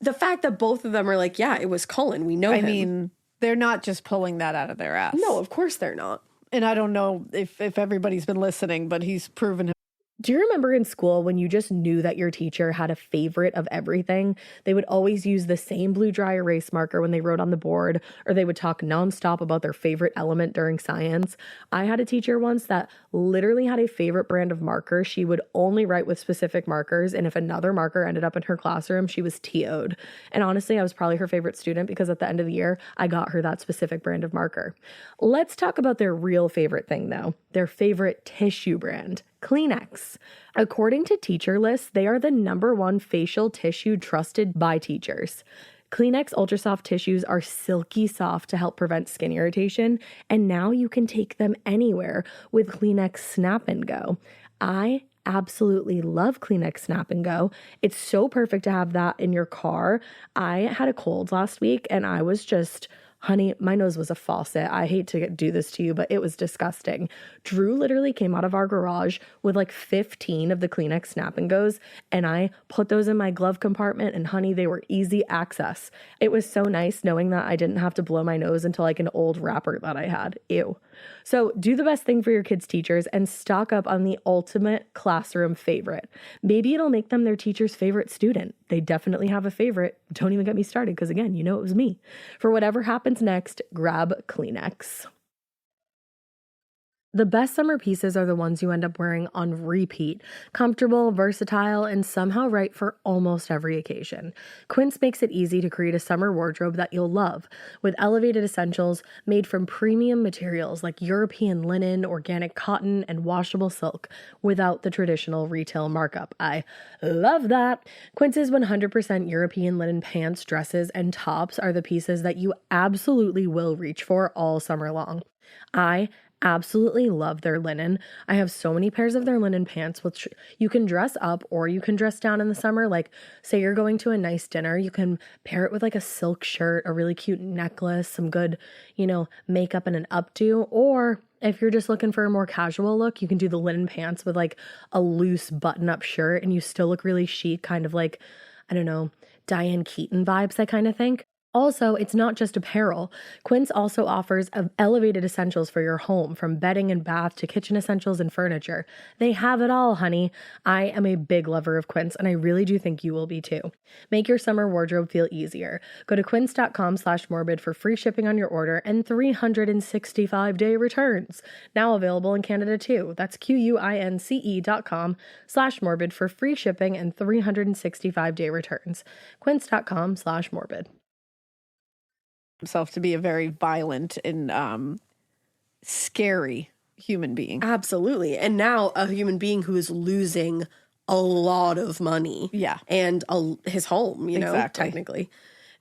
the fact that both of them are like, yeah, it was Cullen, we know him. I mean, they're not just pulling that out of their ass. No, of course they're not. And I don't know if everybody's been listening, but he's proven him. Do you remember in school when you just knew that your teacher had a favorite of everything? They would always use the same blue dry erase marker when they wrote on the board, or they would talk nonstop about their favorite element during science. I had a teacher once that literally had a favorite brand of marker. She would only write with specific markers, and if another marker ended up in her classroom, she was TO'd. And honestly, I was probably her favorite student because at the end of the year, I got her that specific brand of marker. Let's talk about their real favorite thing, though. Their favorite tissue brand. Kleenex. According to teacher lists, they are the #1 facial tissue trusted by teachers. Kleenex Ultra Soft tissues are silky soft to help prevent skin irritation, and now you can take them anywhere with Kleenex Snap and Go. I absolutely love Kleenex Snap and Go. It's so perfect to have that in your car. I had a cold last week and I was just... Honey, my nose was a faucet. I hate to do this to you, but it was disgusting. Drew literally came out of our garage with like 15 of the Kleenex Snap and Goes, and I put those in my glove compartment, and honey, they were easy access. It was so nice knowing that I didn't have to blow my nose into like an old wrapper that I had. Ew. So do the best thing for your kids' teachers and stock up on the ultimate classroom favorite. Maybe it'll make them their teacher's favorite student. They definitely have a favorite. Don't even get me started because, again, you know it was me. For whatever happens next, grab Kleenex. The best summer pieces are the ones you end up wearing on repeat. Comfortable, versatile, and somehow right for almost every occasion. Quince makes it easy to create a summer wardrobe that you'll love, with elevated essentials made from premium materials like European linen, organic cotton, and washable silk, without the traditional retail markup. I love that! Quince's 100% European linen pants, dresses, and tops are the pieces that you absolutely will reach for all summer long. I absolutely love their linen. I have so many pairs of their linen pants, which you can dress up or you can dress down in the summer. Like, say you're going to a nice dinner, you can pair it with like a silk shirt, a really cute necklace, some good, makeup and an updo. Or if you're just looking for a more casual look, you can do the linen pants with like a loose button-up shirt and you still look really chic, kind of like, I don't know, Diane Keaton vibes, I kind of think. Also, it's not just apparel. Quince also offers elevated essentials for your home, from bedding and bath to kitchen essentials and furniture. They have it all, honey. I am a big lover of Quince, and I really do think you will be too. Make your summer wardrobe feel easier. Go to quince.com/morbid for free shipping on your order and 365-day returns. Now available in Canada too. That's QUINCE.com/morbid for free shipping and 365-day returns. Quince.com/morbid. Himself to be a very violent and scary human being. Absolutely. And now a human being who is losing a lot of money. Yeah. And his home, you know, Exactly. technically.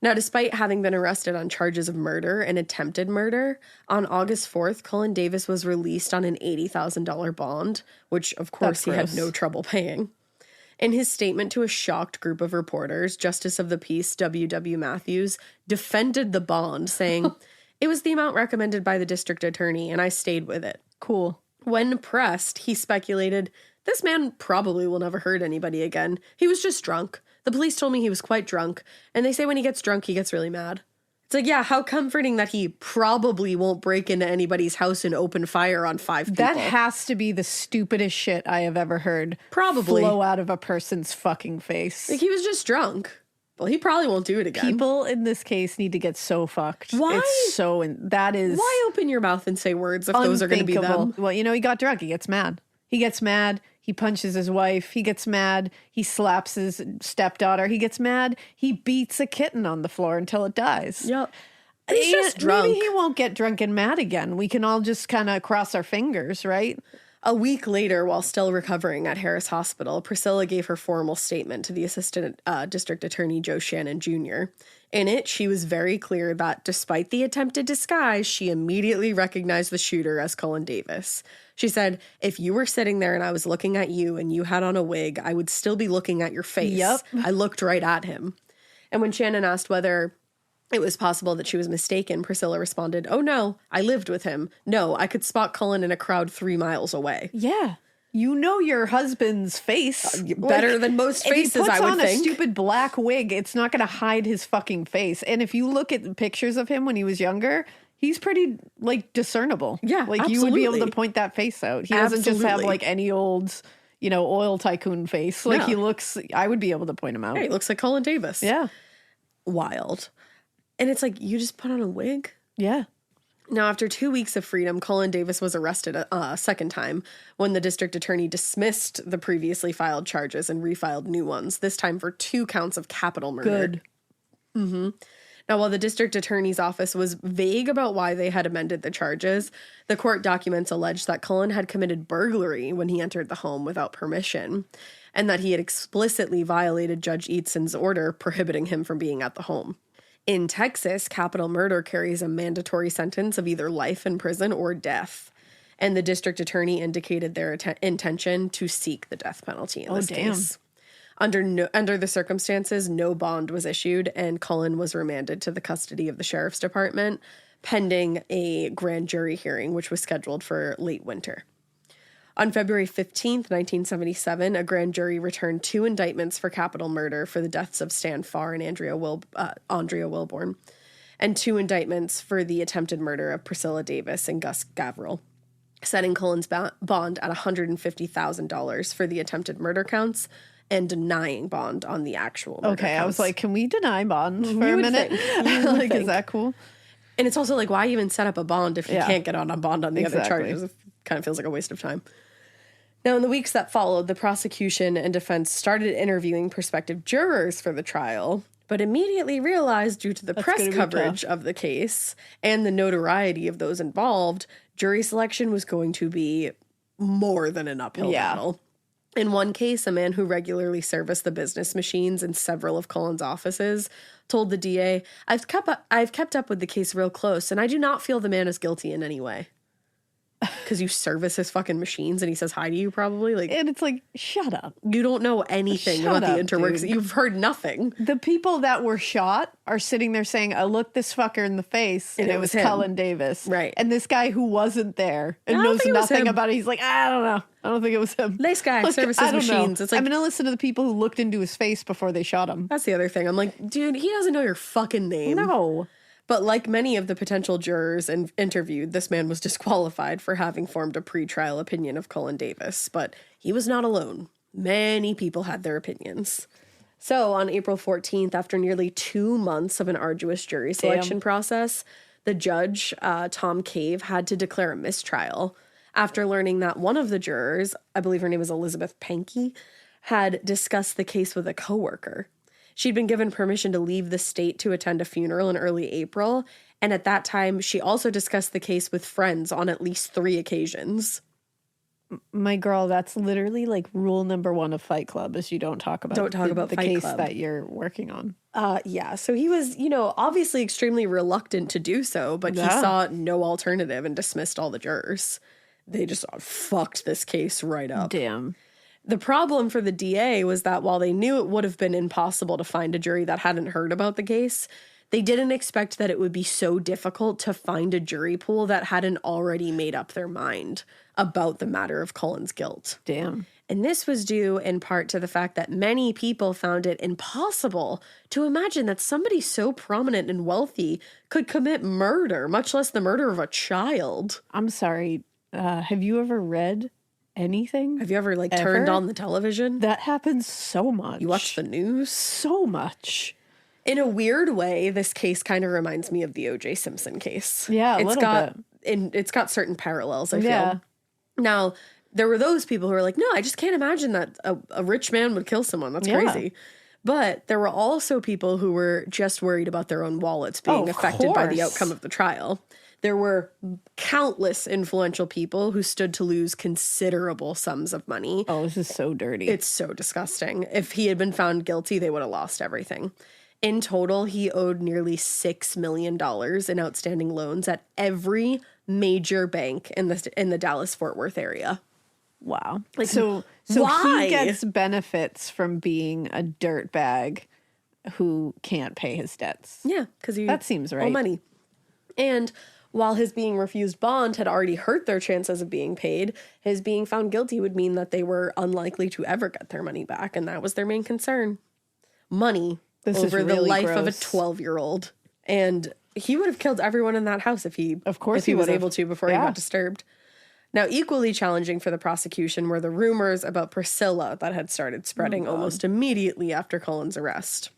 Now, despite having been arrested on charges of murder and attempted murder, on August 4th, Cullen Davis was released on an $80,000 bond, which, of course, he had gross. no trouble paying. In his statement to a shocked group of reporters, Justice of the Peace W.W. Matthews defended the bond, saying, "It was the amount recommended by the district attorney, and I stayed with it." Cool. When pressed, he speculated, "This man probably will never hurt anybody again. He was just drunk. The police told me he was quite drunk, and they say when he gets drunk, he gets really mad." It's like, yeah, how comforting that he probably won't break into anybody's house and open fire on 5 people. That has to be the stupidest shit I have ever heard. Probably. Flow out of a person's fucking face. Like, he was just drunk. Well, he probably won't do it again. People in this case need to get so fucked. Why? It's so, that is Why open your mouth and say words if those are going to be unthinkable. them? Well, you know, he got drunk. He gets mad. He punches his wife. He gets mad. He slaps his stepdaughter. He gets mad. He beats a kitten on the floor until it dies. Yep. He's just drunk. Maybe he won't get drunk and mad again. We can all just kind of cross our fingers, right? A week later, while still recovering at Harris Hospital, Priscilla gave her formal statement to the Assistant District Attorney Joe Shannon Jr. In it, she was very clear that despite the attempted disguise, she immediately recognized the shooter as Cullen Davis. She said, "If you were sitting there and I was looking at you and you had on a wig, I would still be looking at your face." Yep. I looked right at him. And when Shannon asked whether it was possible that she was mistaken, Priscilla responded, "Oh no, I lived with him. No, I could spot Cullen in a crowd 3 miles away." Yeah. You know your husband's face Better than most faces, if he puts I would on think. a stupid black wig, it's not going to hide his fucking face. And if you look at the pictures of him when he was younger, he's pretty, like, discernible. Yeah, like you would be able to absolutely. point that face out. He doesn't just have Absolutely. like any old, you know, oil tycoon face. Like No. he looks. I would be able to point him out. Hey, looks like Cullen Davis. Yeah, Wild. And it's like, you just put on a wig? yeah. Now, after 2 weeks of freedom, Cullen Davis was arrested a second time when the district attorney dismissed the previously filed charges and refiled new ones, this time for 2 counts of capital murder. Good. Now, while the district attorney's office was vague about why they had amended the charges, the court documents alleged that Cullen had committed burglary when he entered the home without permission, and that he had explicitly violated Judge Eatson's order prohibiting him from being at the home. In Texas, capital murder carries a mandatory sentence of either life in prison or death, and the district attorney indicated their intention to seek the death penalty in this case. Under the circumstances, no bond was issued, and Cullen was remanded to the custody of the sheriff's department, pending a grand jury hearing, which was scheduled for late winter. On February 15th, 1977, a grand jury returned 2 indictments for capital murder for the deaths of Stan Farr and Andrea Wilborn, and 2 indictments for the attempted murder of Priscilla Davis and Gus Gavriel, setting Cullen's bond at $150,000 for the attempted murder counts and denying bond on the actual murder Okay, I was counts. Mm-hmm. like, can we deny bond for You a would minute? think. You would Like, is think. that cool? And it's also like, why even set up a bond if you Yeah. can't get on a bond on the other Exactly. charges? It kind of feels like a waste of time. Now, in the weeks that followed, the prosecution and defense started interviewing prospective jurors for the trial, but immediately realized, due to the press gonna be coverage of the case and the notoriety of those involved, jury selection was going to be more than an uphill Yeah. battle. In one case, a man who regularly serviced the business machines in several of Cullen's offices told the DA, I've kept up with the case real close, and I do not feel the man is guilty in any way." because you service his fucking machines and he says hi to you probably. Like, And it's like, shut up. you don't know anything Shut about the up, interworks. dude. You've heard nothing. The people that were shot are sitting there saying, I looked this fucker in the face and it was him. Cullen Davis. Right. And this guy who wasn't there and I don't knows think it was nothing him. about it, he's like, I don't know. I don't think it was him. Nice guy, Look, services I don't know. machines. It's like, I'm going to listen to the people who looked into his face before they shot him. that's the other thing. I'm like, dude, he doesn't know your fucking name. No. But like many of the potential jurors interviewed, this man was disqualified for having formed a pretrial opinion of Cullen Davis. But he was not alone. Many people had their opinions. So on April 14th, after nearly 2 months of an arduous jury selection process, the judge, Tom Cave, had to declare a mistrial after learning that one of the jurors, I believe her name is Elizabeth Pankey, had discussed the case with a coworker. She'd been given permission to leave the state to attend a funeral in early April, and at that time, she also discussed the case with friends on at least 3 occasions. My girl, that's literally like rule number 1 of Fight Club is you don't talk about the Fight case Club. that you're working on. Yeah, so he was, obviously extremely reluctant to do so, but he saw no alternative and dismissed all the jurors. They just fucked this case right up. Damn. The problem for the DA was that while they knew it would have been impossible to find a jury that hadn't heard about the case, they didn't expect that it would be so difficult to find a jury pool that hadn't already made up their mind about the matter of Cullen's guilt. Damn. And this was due in part to the fact that many people found it impossible to imagine that somebody so prominent and wealthy could commit murder, much less the murder of a child. I'm sorry. Have you ever read anything? Have you ever turned Ever? on the television? That happens so much. You watch the news? so much. In a weird way, this case kind of reminds me of the O.J. Simpson case. Yeah, a little bit. It's got certain parallels, I feel. Yeah. Now, there were those people who were like, no, I just can't imagine that a rich man would kill someone. That's Yeah. crazy. But there were also people who were just worried about their own wallets being Of affected by the course. outcome of the trial. There were countless influential people who stood to lose considerable sums of money. Oh, this is so dirty. It's so disgusting. If he had been found guilty, they would have lost everything. In total, he owed nearly $6 million in outstanding loans at every major bank in the Dallas-Fort Worth area. Wow. Like, so why? he gets benefits from being a dirtbag who can't pay his debts. Yeah, because That seems owe right. money. And while his being refused bond had already hurt their chances of being paid, his being found guilty would mean that they were unlikely to ever get their money back, and that was their main concern. Money This is over the really life of a gross. 12-year-old. And he would have killed everyone in that house if he Of course if he he was would have. able to before he Yeah. got disturbed. Now, equally challenging for the prosecution were the rumors about Priscilla that had started spreading almost immediately after Cullen's arrest.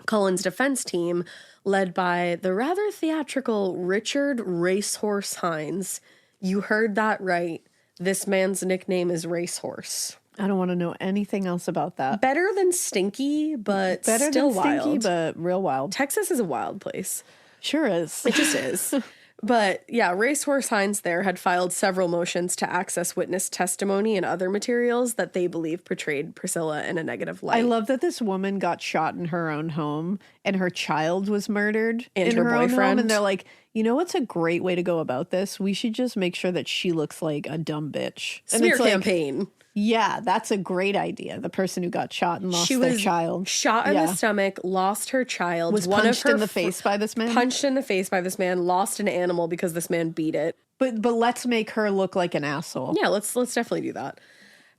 Cullen's defense team, led by the rather theatrical Richard Racehorse Hines. You heard that right. This man's nickname is Racehorse. I don't want to know anything else about that. Better than Stinky, but Better still than Stinky, wild. but real wild. Texas is a wild place. Sure is. It just is. But yeah, Racehorse Hines there had filed several motions to access witness testimony and other materials that they believe portrayed Priscilla in a negative light. I love that this woman got shot in her own home and her child was murdered And in her her own home. boyfriend. And they're like, you know what's a great way to go about this? We should just make sure that she looks like a dumb bitch. And Smear it's like, campaign. yeah, that's a great idea. The person who got shot and lost She their was child. shot in Yeah. the stomach, lost her child, Was one punched of her in the face by this man. punched in the face by this man, lost an animal because this man beat it. But let's make her look like an asshole. Yeah, let's definitely do that.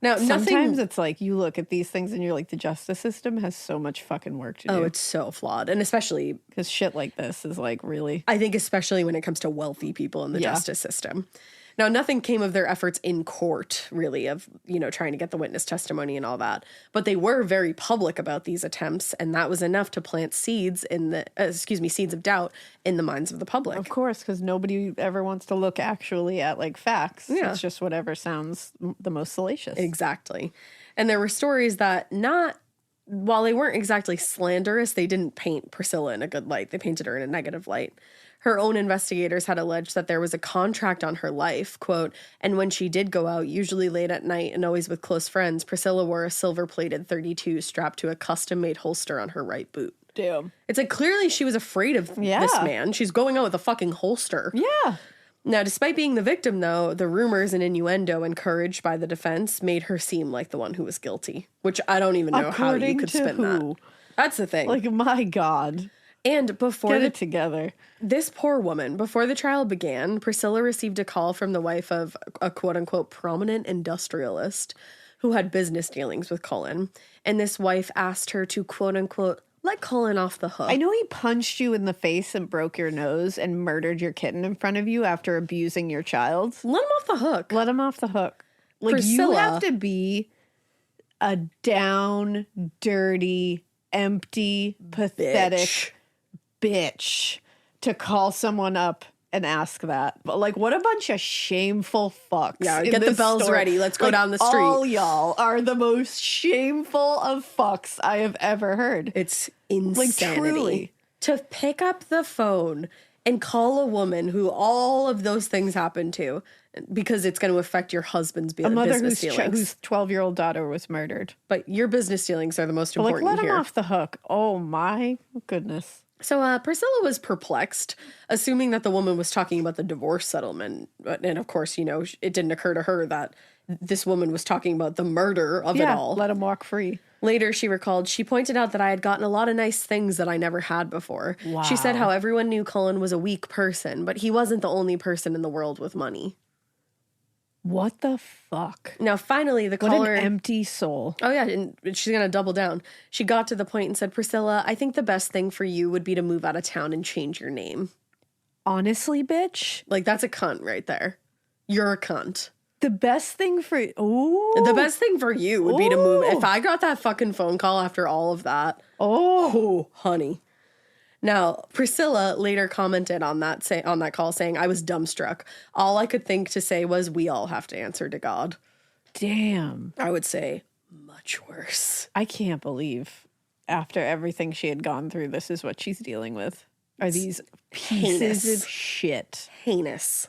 Now, Sometimes nothing. it's like you look at these things and you're like, the justice system has so much fucking work to do. Oh, it's so flawed, and especially Because shit like this is like really. I think especially when it comes to wealthy people in the Yeah. justice system. Now, nothing came of their efforts in court, really, of, trying to get the witness testimony and all that. But they were very public about these attempts, and that was enough to plant seeds seeds of doubt in the minds of the public. Of course, because nobody ever wants to look actually at like facts. Yeah. It's just whatever sounds the most salacious. Exactly. And there were stories that while they weren't exactly slanderous, they didn't paint Priscilla in a good light. They painted her in a negative light. Her own investigators had alleged that there was a contract on her life, quote, and when she did go out, usually late at night and always with close friends, Priscilla wore a silver-plated .32 strapped to a custom-made holster on her right boot. Damn. It's like clearly she was afraid of this man. She's going out with a fucking holster. Yeah. Now, despite being the victim, though, the rumors and innuendo encouraged by the defense made her seem like the one who was guilty, which I don't even know how you could spin that. That's the thing. Like, my God. And before Get it together. This poor woman, before the trial began, Priscilla received a call from the wife of a quote-unquote prominent industrialist who had business dealings with Cullen. And this wife asked her to quote-unquote let Cullen off the hook. I know he punched you in the face and broke your nose and murdered your kitten in front of you after abusing your child. Let him off the hook. Let him off the hook. Like, Priscilla, you have to be a down, dirty, empty, pathetic bitch to call someone up and ask that. But like, what a bunch of shameful fucks. Yeah, get the bells ready. Let's go down the street. All y'all are the most shameful of fucks I have ever heard. It's insanity. Like, truly. To pick up the phone and call a woman who all of those things happen to, because it's going to affect your husband's business dealings. Whose 12-year-old daughter was murdered. But your business dealings are the most important let him here. off the hook. Oh my goodness. So Priscilla was perplexed, assuming that the woman was talking about the divorce settlement. And of course, you know, it didn't occur to her that this woman was talking about the murder of it all. Let him walk free. Later, she recalled, she pointed out that I had gotten a lot of nice things that I never had before. Wow. She said how everyone knew Cullen was a weak person, but he wasn't the only person in the world with money. What the fuck? Now, finally, the What caller... an empty soul. Oh, yeah, and she's going to double down. She got to the point and said, Priscilla, I think the best thing for you would be to move out of town and change your name. Honestly, bitch? Like, that's a cunt right there. You're a cunt. The best thing for... The best thing for you would be to move... If I got that fucking phone call after all of that... Oh, honey. Now, Priscilla later commented on that call saying, I was dumbstruck. All I could think to say was, we all have to answer to God. Damn. I would say, much worse. I can't believe after everything she had gone through, this is what she's dealing with. Are these pieces of shit. Heinous.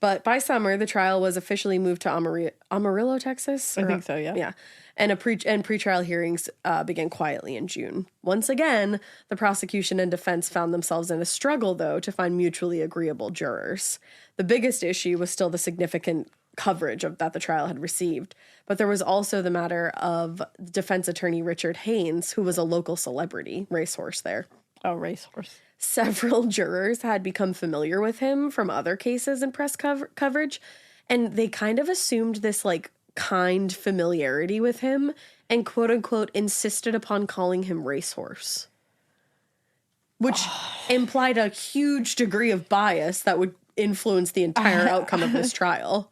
But by summer, the trial was officially moved to Amarillo, Texas? I think so, yeah. Yeah. And pretrial hearings began quietly in June. Once again, the prosecution and defense found themselves in a struggle, though, to find mutually agreeable jurors. The biggest issue was still the significant coverage that the trial had received. But there was also the matter of defense attorney Richard Haynes, who was a local celebrity, racehorse there. Oh, racehorse. Several jurors had become familiar with him from other cases and press coverage, and they kind of assumed this, like, kind familiarity with him and quote-unquote insisted upon calling him racehorse, which implied a huge degree of bias that would influence the entire outcome of this trial.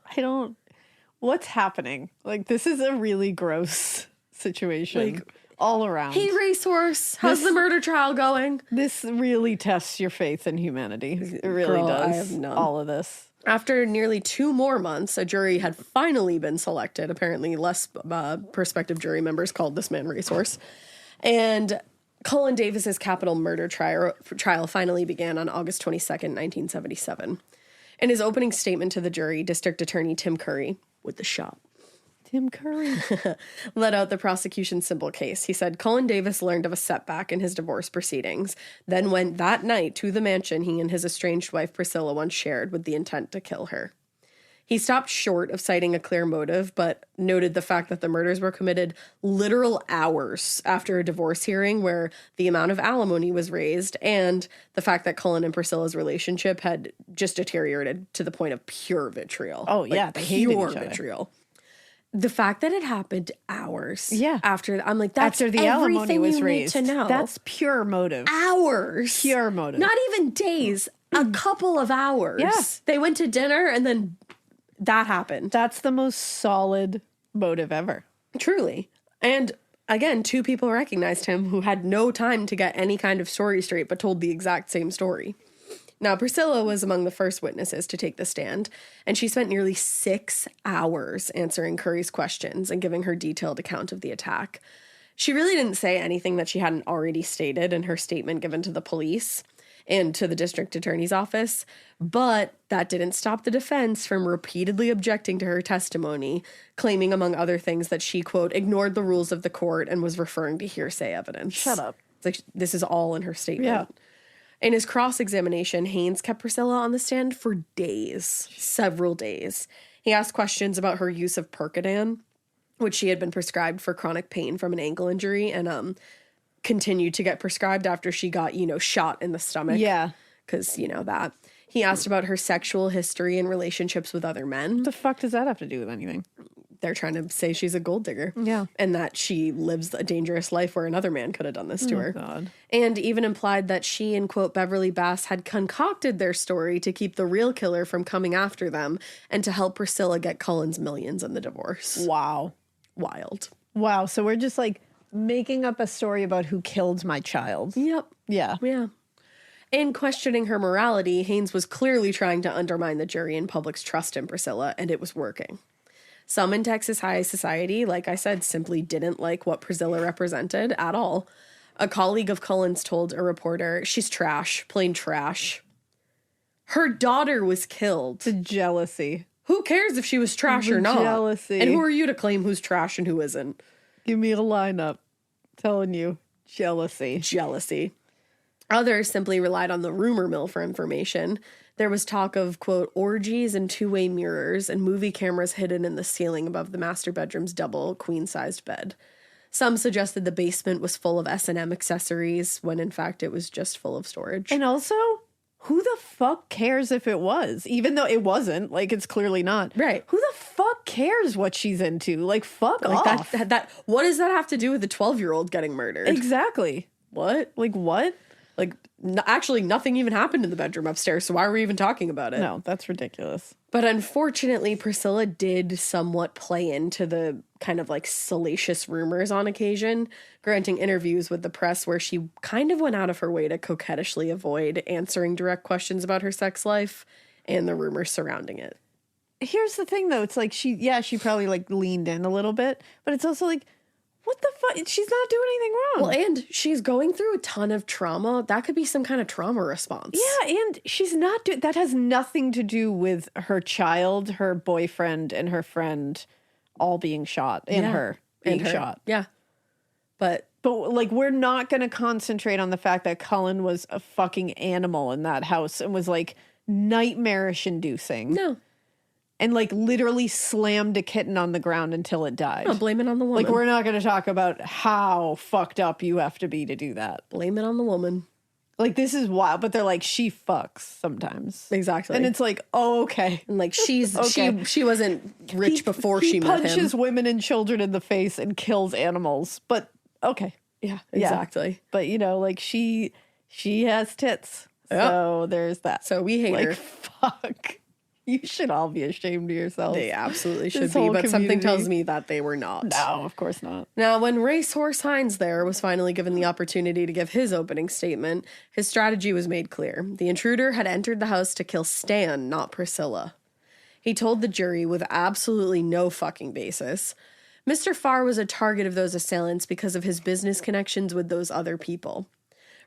What's happening? Like, this is a really gross situation. Like, all around. Hey, racehorse, how's the murder trial going? This really tests your faith in humanity. It really Girl, does. I have none. All of this. After nearly 2 more months, a jury had finally been selected. Apparently, less prospective jury members called this man racehorse. And Cullen Davis's capital murder trial finally began on August 22nd, 1977. In his opening statement to the jury, District Attorney Tim Curry, with the shot, Tim Curry let out the prosecution's simple case. He said Cullen Davis learned of a setback in his divorce proceedings, then went that night to the mansion he and his estranged wife Priscilla once shared with the intent to kill her. He stopped short of citing a clear motive, but noted the fact that the murders were committed literal hours after a divorce hearing where the amount of alimony was raised, and the fact that Cullen and Priscilla's relationship had just deteriorated to the point of pure vitriol. Oh, yeah, like they hated pure each other. vitriol. The fact that it happened hours after, I'm like, that's after the alimony was you raised. need to know. That's pure motive. Hours. Pure motive. Not even days, a couple of hours. Yeah. They went to dinner and then that happened. That's the most solid motive ever. Truly. And again, 2 people recognized him who had no time to get any kind of story straight but told the exact same story. Now, Priscilla was among the first witnesses to take the stand, and she spent nearly 6 hours answering Curry's questions and giving her detailed account of the attack. She really didn't say anything that she hadn't already stated in her statement given to the police and to the district attorney's office, but that didn't stop the defense from repeatedly objecting to her testimony, claiming, among other things, that she, quote, ignored the rules of the court and was referring to hearsay evidence. Shut up. It's like, this is all in her statement. Yeah. In his cross-examination, Haynes kept Priscilla on the stand for days, several days. He asked questions about her use of Percodan, which she had been prescribed for chronic pain from an ankle injury, and continued to get prescribed after she got, shot in the stomach. Yeah. Because, that. He asked about her sexual history and relationships with other men. What the fuck does that have to do with anything? They're trying to say she's a gold digger. Yeah. And that she lives a dangerous life where another man could have done this to her. God. And even implied that she and, quote, Beverly Bass had concocted their story to keep the real killer from coming after them and to help Priscilla get Cullen's millions in the divorce. Wow. Wild. Wow. So we're just like making up a story about who killed my child. Yep. Yeah. Yeah. In questioning her morality, Haynes was clearly trying to undermine the jury and public's trust in Priscilla, and it was working. Some in Texas high society, like I said, simply didn't like what Priscilla represented at all. A colleague of Cullen's told a reporter, she's trash, plain trash. Her daughter was killed. The jealousy. Who cares if she was trash or not? Jealousy. And who are you to claim who's trash and who isn't? Give me a lineup. Telling you. Jealousy. Jealousy. Others simply relied on the rumor mill for information. There was talk of, quote, orgies and two-way mirrors and movie cameras hidden in the ceiling above the master bedroom's double queen-sized bed. Some suggested the basement was full of S&M accessories, when in fact it was just full of storage. And also, who the fuck cares if it was? Even though it wasn't, like it's clearly not. Right. Who the fuck cares what she's into? Like, fuck like off. that what does that have to do with the 12-year-old getting murdered? Exactly. What? Like, what? Like, actually, nothing even happened in the bedroom upstairs, so why are we even talking about it? No, that's ridiculous. But unfortunately, Priscilla did somewhat play into the kind of like salacious rumors on occasion, granting interviews with the press where she kind of went out of her way to coquettishly avoid answering direct questions about her sex life and the rumors surrounding it. Here's the thing, though. It's like she probably like leaned in a little bit, but it's also like, what the fuck? She's not doing anything wrong. Well, and she's going through a ton of trauma. That could be some kind of trauma response. Yeah, and she's not doing... That has nothing to do with her child, her boyfriend, and her friend all being shot. And her being shot. Yeah. But, like, we're not going to concentrate on the fact that Cullen was a fucking animal in that house and was, like, nightmarish inducing. No. And, like, literally slammed a kitten on the ground until it died. No, blame it on the woman. Like, we're not going to talk about how fucked up you have to be to do that. Blame it on the woman. Like, this is wild, but they're like, she fucks sometimes. Exactly. And it's like, oh, okay. And like, she's Okay. she wasn't rich before she met him. He punches women and children in the face and kills animals. But, okay. Yeah, exactly. But, like, she has tits. So there's that. So we hate her. Fuck. You should all be ashamed of yourselves. They absolutely should This be, whole but something community. tells me that they were not. No, of course not. Now, when Racehorse Hines there was finally given the opportunity to give his opening statement, his strategy was made clear. The intruder had entered the house to kill Stan, not Priscilla. He told the jury with absolutely no fucking basis. Mr. Farr was a target of those assailants because of his business connections with those other people.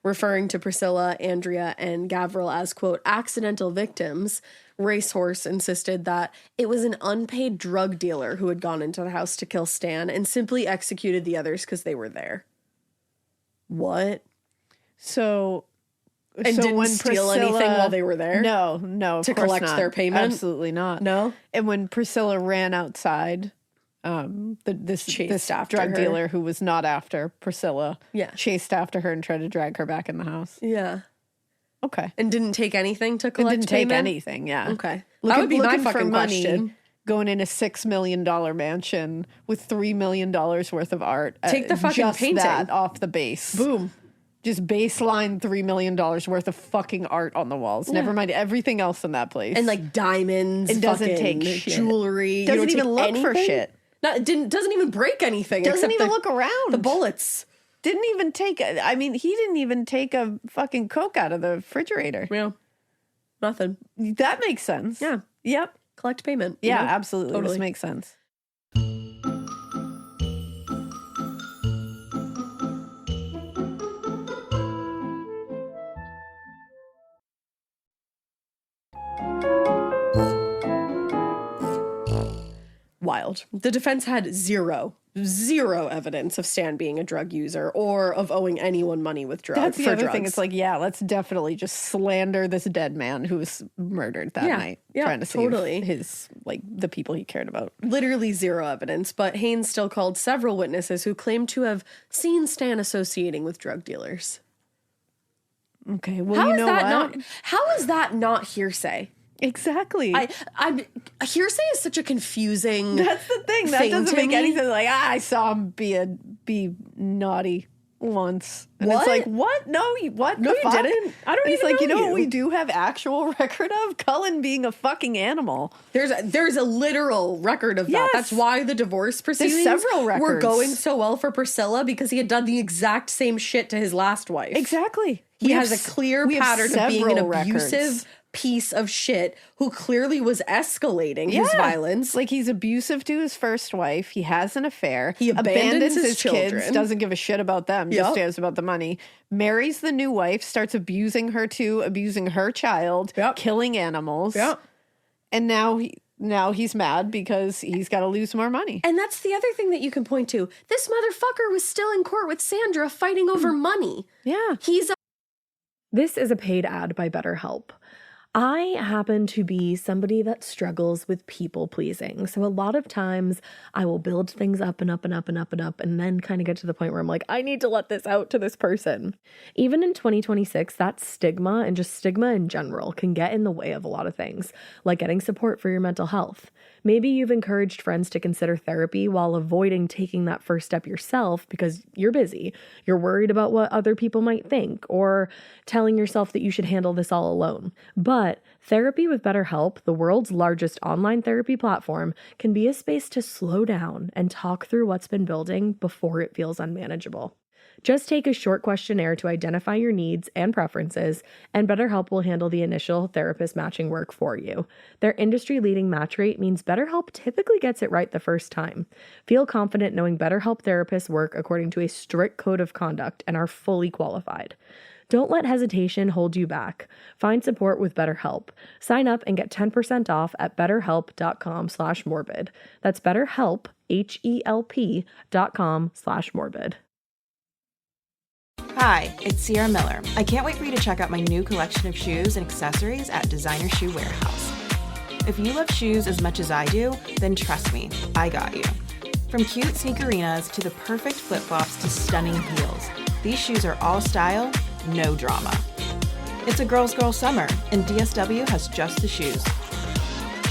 Referring to Priscilla, Andrea, and Gavril as, quote, accidental victims, Racehorse insisted that it was an unpaid drug dealer who had gone into the house to kill Stan and simply executed the others because they were there. What? So didn't when steal anything while they were there? No, of To course collect not. their payment? Absolutely not. No? And when Priscilla ran outside, this Chased after drug her. dealer who was not after Priscilla, Yeah. chased after her and tried to drag her back in the house. Yeah. Okay. And didn't take anything to It collect didn't take payment? anything, yeah. Okay. That would be my looking for fucking money, question. going in a $6 million mansion with $3 million worth of art. Take the fucking just painting. that off the base. Boom. Just baseline $3 million worth of fucking art on the walls. Never mind everything else in that place. And like diamonds, It doesn't fucking take shit. jewelry. You Doesn't don't even take look for anything? shit. Doesn't even break anything. Doesn't except even the- look around. The bullets. Didn't even take he didn't even take a fucking Coke out of the refrigerator. Yeah. Nothing. That makes sense. Yeah. Yep. Collect payment. you Yeah, know? absolutely. Totally. This makes sense. Wild. The defense had zero zero evidence of Stan being a drug user or of owing anyone money with drugs. That's the for other drugs. thing. It's like, yeah, let's definitely just slander this dead man who was murdered that night. Yeah, trying to totally. save his, like, the people he cared about. Literally zero evidence, but Haynes still called several witnesses who claimed to have seen Stan associating with drug dealers. Okay, well, you know what? How is that not hearsay? Exactly. Hearsay is such a confusing. That's the thing. That doesn't to make me. any sense. Like, I saw him be naughty once. And What? it's like, what? No, what? No, the you fuck? didn't. I don't And it's even like, you know know what you. we do have actual record of? Cullen being a fucking animal. There's a literal record of that. Yes. That's why the divorce proceedings several were records. going so well for Priscilla, because he had done the exact same shit to his last wife. Exactly. He has a clear pattern of being an abusive piece of shit who clearly was escalating his violence. Like, he's abusive to his first wife. He has an affair. He abandons his kids, children. doesn't give a shit about them, just cares about the money. Marries the new wife, starts abusing her too, abusing her child, killing animals. Yep. And now he's mad because he's got to lose more money. And that's the other thing that you can point to. This motherfucker was still in court with Sandra fighting over money. Yeah. This is a paid ad by BetterHelp. I happen to be somebody that struggles with people pleasing. So a lot of times I will build things up and up and up and up and up and then kind of get to the point where I'm like, I need to let this out to this person. Even in 2026, that stigma and just stigma in general can get in the way of a lot of things, like getting support for your mental health. Maybe you've encouraged friends to consider therapy while avoiding taking that first step yourself because you're busy. You're worried about what other people might think, or telling yourself that you should handle this all alone. But therapy with BetterHelp, the world's largest online therapy platform, can be a space to slow down and talk through what's been building before it feels unmanageable. Just take a short questionnaire to identify your needs and preferences, and BetterHelp will handle the initial therapist matching work for you. Their industry-leading match rate means BetterHelp typically gets it right the first time. Feel confident knowing BetterHelp therapists work according to a strict code of conduct and are fully qualified. Don't let hesitation hold you back. Find support with BetterHelp. Sign up and get 10% off at betterhelp.com/morbid. That's BetterHelp, HELP.com/morbid. Hi, it's Sierra Miller. I can't wait for you to check out my new collection of shoes and accessories at Designer Shoe Warehouse. If you love shoes as much as I do, then trust me, I got you. From cute sneakerinas to the perfect flip-flops to stunning heels, these shoes are all style, no drama. It's a girl's girl summer, and DSW has just the shoes.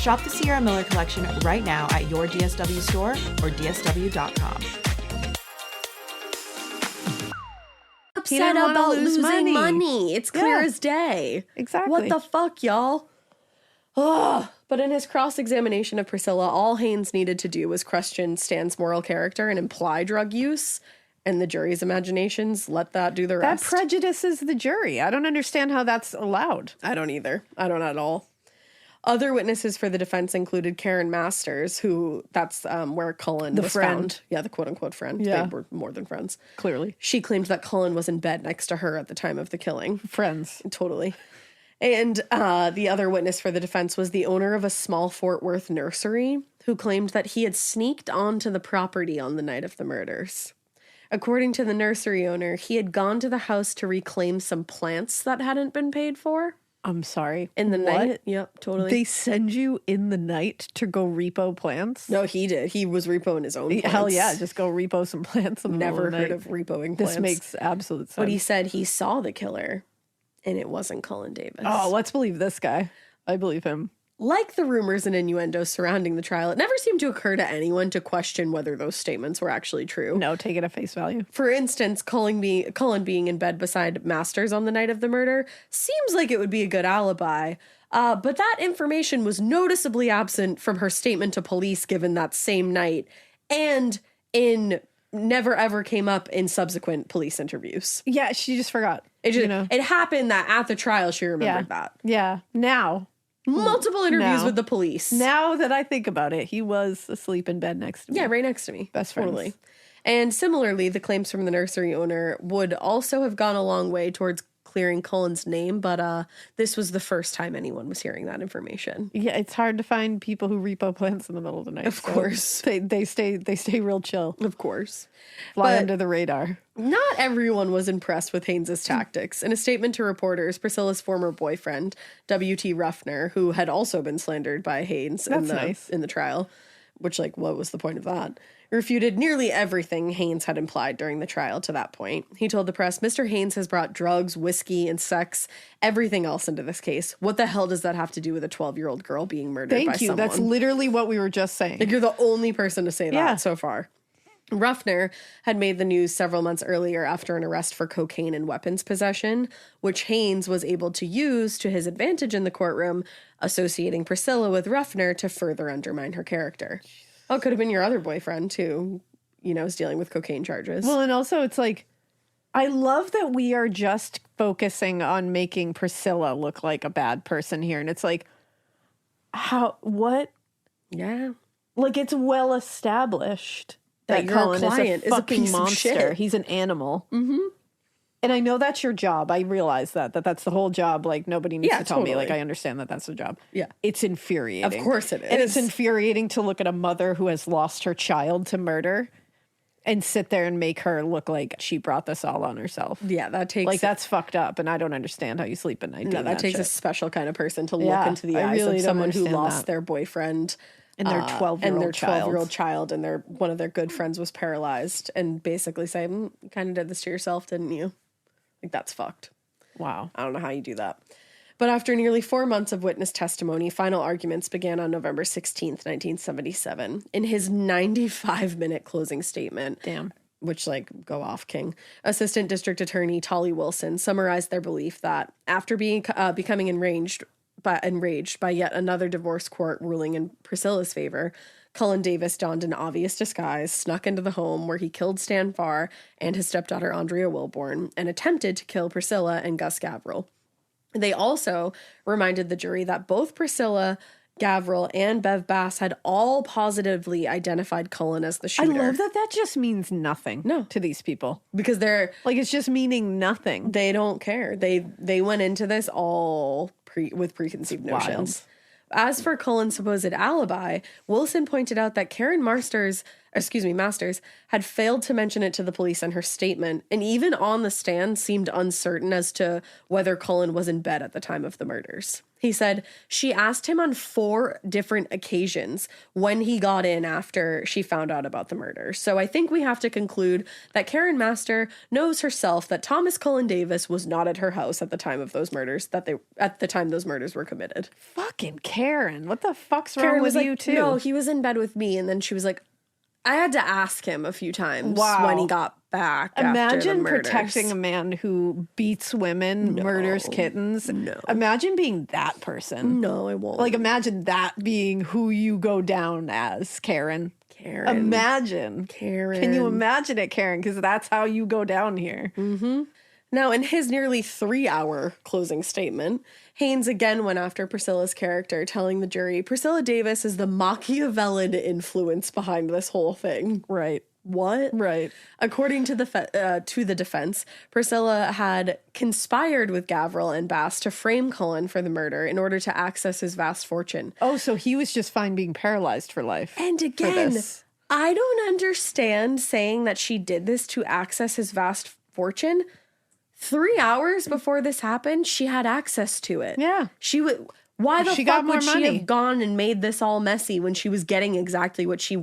Shop the Sierra Miller collection right now at your DSW store or dsw.com. Upset didn't wanna about lose losing money. money. It's clear Yeah. as day. Exactly. What the fuck, y'all? Ugh. But in his cross-examination of Priscilla, all Haynes needed to do was question Stan's moral character and imply drug use, and the jury's imaginations let that do the That rest. prejudices the jury. I don't understand how that's allowed. I don't either. I don't at all. Other witnesses for the defense included Karen Masters, who that's where Cullen was friend. found. Yeah, the quote-unquote friend. Yeah. They were more than friends. Clearly. She claimed that Cullen was in bed next to her at the time of the killing. Friends. Totally. And the other witness for the defense was the owner of a small Fort Worth nursery, who claimed that he had sneaked onto the property on the night of the murders. According to the nursery owner, he had gone to the house to reclaim some plants that hadn't been paid for. I'm sorry. In the What? night? Yep, totally. They send you in the night to go repo plants? No, he did. He was repoing his own plants. Hell yeah, just go repo some plants. In the middle Never of the heard night. of repoing plants. This makes absolute sense. But he said he saw the killer, and it wasn't Cullen Davis. Oh, let's believe this guy. I believe him. Like the rumors and innuendos surrounding the trial, it never seemed to occur to anyone to question whether those statements were actually true. No, take it at face value. For instance, Cullen being in bed beside Masters on the night of the murder seems like it would be a good alibi, but that information was noticeably absent from her statement to police given that same night, and never ever came up in subsequent police interviews. Yeah, she just forgot. It happened that at the trial she remembered that. Yeah. Now Multiple interviews Now. with the police. Now that I think about it, he was asleep in bed next to me. Yeah, right next to me. Best friends. Totally. And similarly, the claims from the nursery owner would also have gone a long way towards clearing Cullen's name, but this was the first time anyone was hearing that information. Yeah, it's hard to find people who repo plants in the middle of the night. Of course. They stay real chill. Of course. Fly But under the radar. not everyone was impressed with Haynes's tactics. In a statement to reporters, Priscilla's former boyfriend, W.T. Ruffner, who had also been slandered by Haynes in the trial, which, like, what was the point of that? Refuted nearly everything Haynes had implied during the trial to that point. He told the press, Mr. Haynes has brought drugs, whiskey, and sex, everything else into this case. What the hell does that have to do with a 12-year-old girl being murdered by Thank you. someone? That's literally what we were just saying. Like, you're the only person to say that Yeah. so far. Ruffner had made the news several months earlier after an arrest for cocaine and weapons possession, which Haynes was able to use to his advantage in the courtroom, associating Priscilla with Ruffner to further undermine her character. Oh, it could have been your other boyfriend, too, is dealing with cocaine charges. Well, and also it's like, I love that we are just focusing on making Priscilla look like a bad person here. And it's like, what? Yeah. Like, it's well established That your Cullen client is a fucking piece of monster. shit. He's an animal. Mm-hmm. And I know that's your job. I realize that's the whole job. Like, nobody needs to tell me. Like, I understand that that's the job. Yeah. It's infuriating. Of course it is. And it's infuriating to look at a mother who has lost her child to murder and sit there and make her look like she brought this all on herself. Yeah, that takes... Like, that's fucked up, and I don't understand how you sleep at night. No, doing that takes a shit. special kind of person to look Yeah, into the I eyes really of don't someone who understand lost that. their boyfriend And their 12-year-old child. 12-year-old child, and one of their good friends was paralyzed, and basically say, you kind of did this to yourself, didn't you? Like, that's fucked. Wow. I don't know how you do that. But after nearly 4 months of witness testimony, final arguments began on November 16th, 1977. In his 95-minute closing statement, which, like, go off, King, Assistant District Attorney Tolly Wilson summarized their belief that after becoming enraged by yet another divorce court ruling in Priscilla's favor, Cullen Davis donned an obvious disguise, snuck into the home where he killed Stan Farr and his stepdaughter Andrea Wilborn, and attempted to kill Priscilla and Gus Gavril. They also reminded the jury that both Priscilla Gavril and Bev Bass had all positively identified Cullen as the shooter. I love that just means nothing to these people. Because they're... Like, it's just meaning nothing. They don't care. They went into this all with preconceived notions. As for Cullen's supposed alibi, Wilson pointed out that Karen Masters had failed to mention it to the police in her statement, and even on the stand seemed uncertain as to whether Cullen was in bed at the time of the murders. He said she asked him on 4 different occasions when he got in after she found out about the murder. So I think we have to conclude that Karen Master knows herself that Thomas Cullen Davis was not at her house at the time of those murders, at the time those murders were committed. Fucking Karen. What the fuck's wrong Karen with was you, like, too? No, he was in bed with me. And then she was like, I had to ask him a few times when he got back. Imagine after the murders. protecting a man who beats women, murders kittens. No. Imagine being that person. No, I won't. Like, imagine that being who you go down as, Karen. Imagine. Karen. Can you imagine it, Karen? Because that's how you go down here. Mm-hmm. Now, in his nearly 3-hour closing statement, Haynes again went after Priscilla's character, telling the jury, Priscilla Davis is the Machiavellian influence behind this whole thing. Right. What? Right. According to the defense, Priscilla had conspired with Gavril and Bass to frame Cullen for the murder in order to access his vast fortune. Oh, so he was just fine being paralyzed for life. And again, I don't understand saying that she did this to access his vast fortune. 3 hours before this happened, she had access to it. Yeah. She would... Why the fuck would she have gone and made this all messy when she was getting exactly what she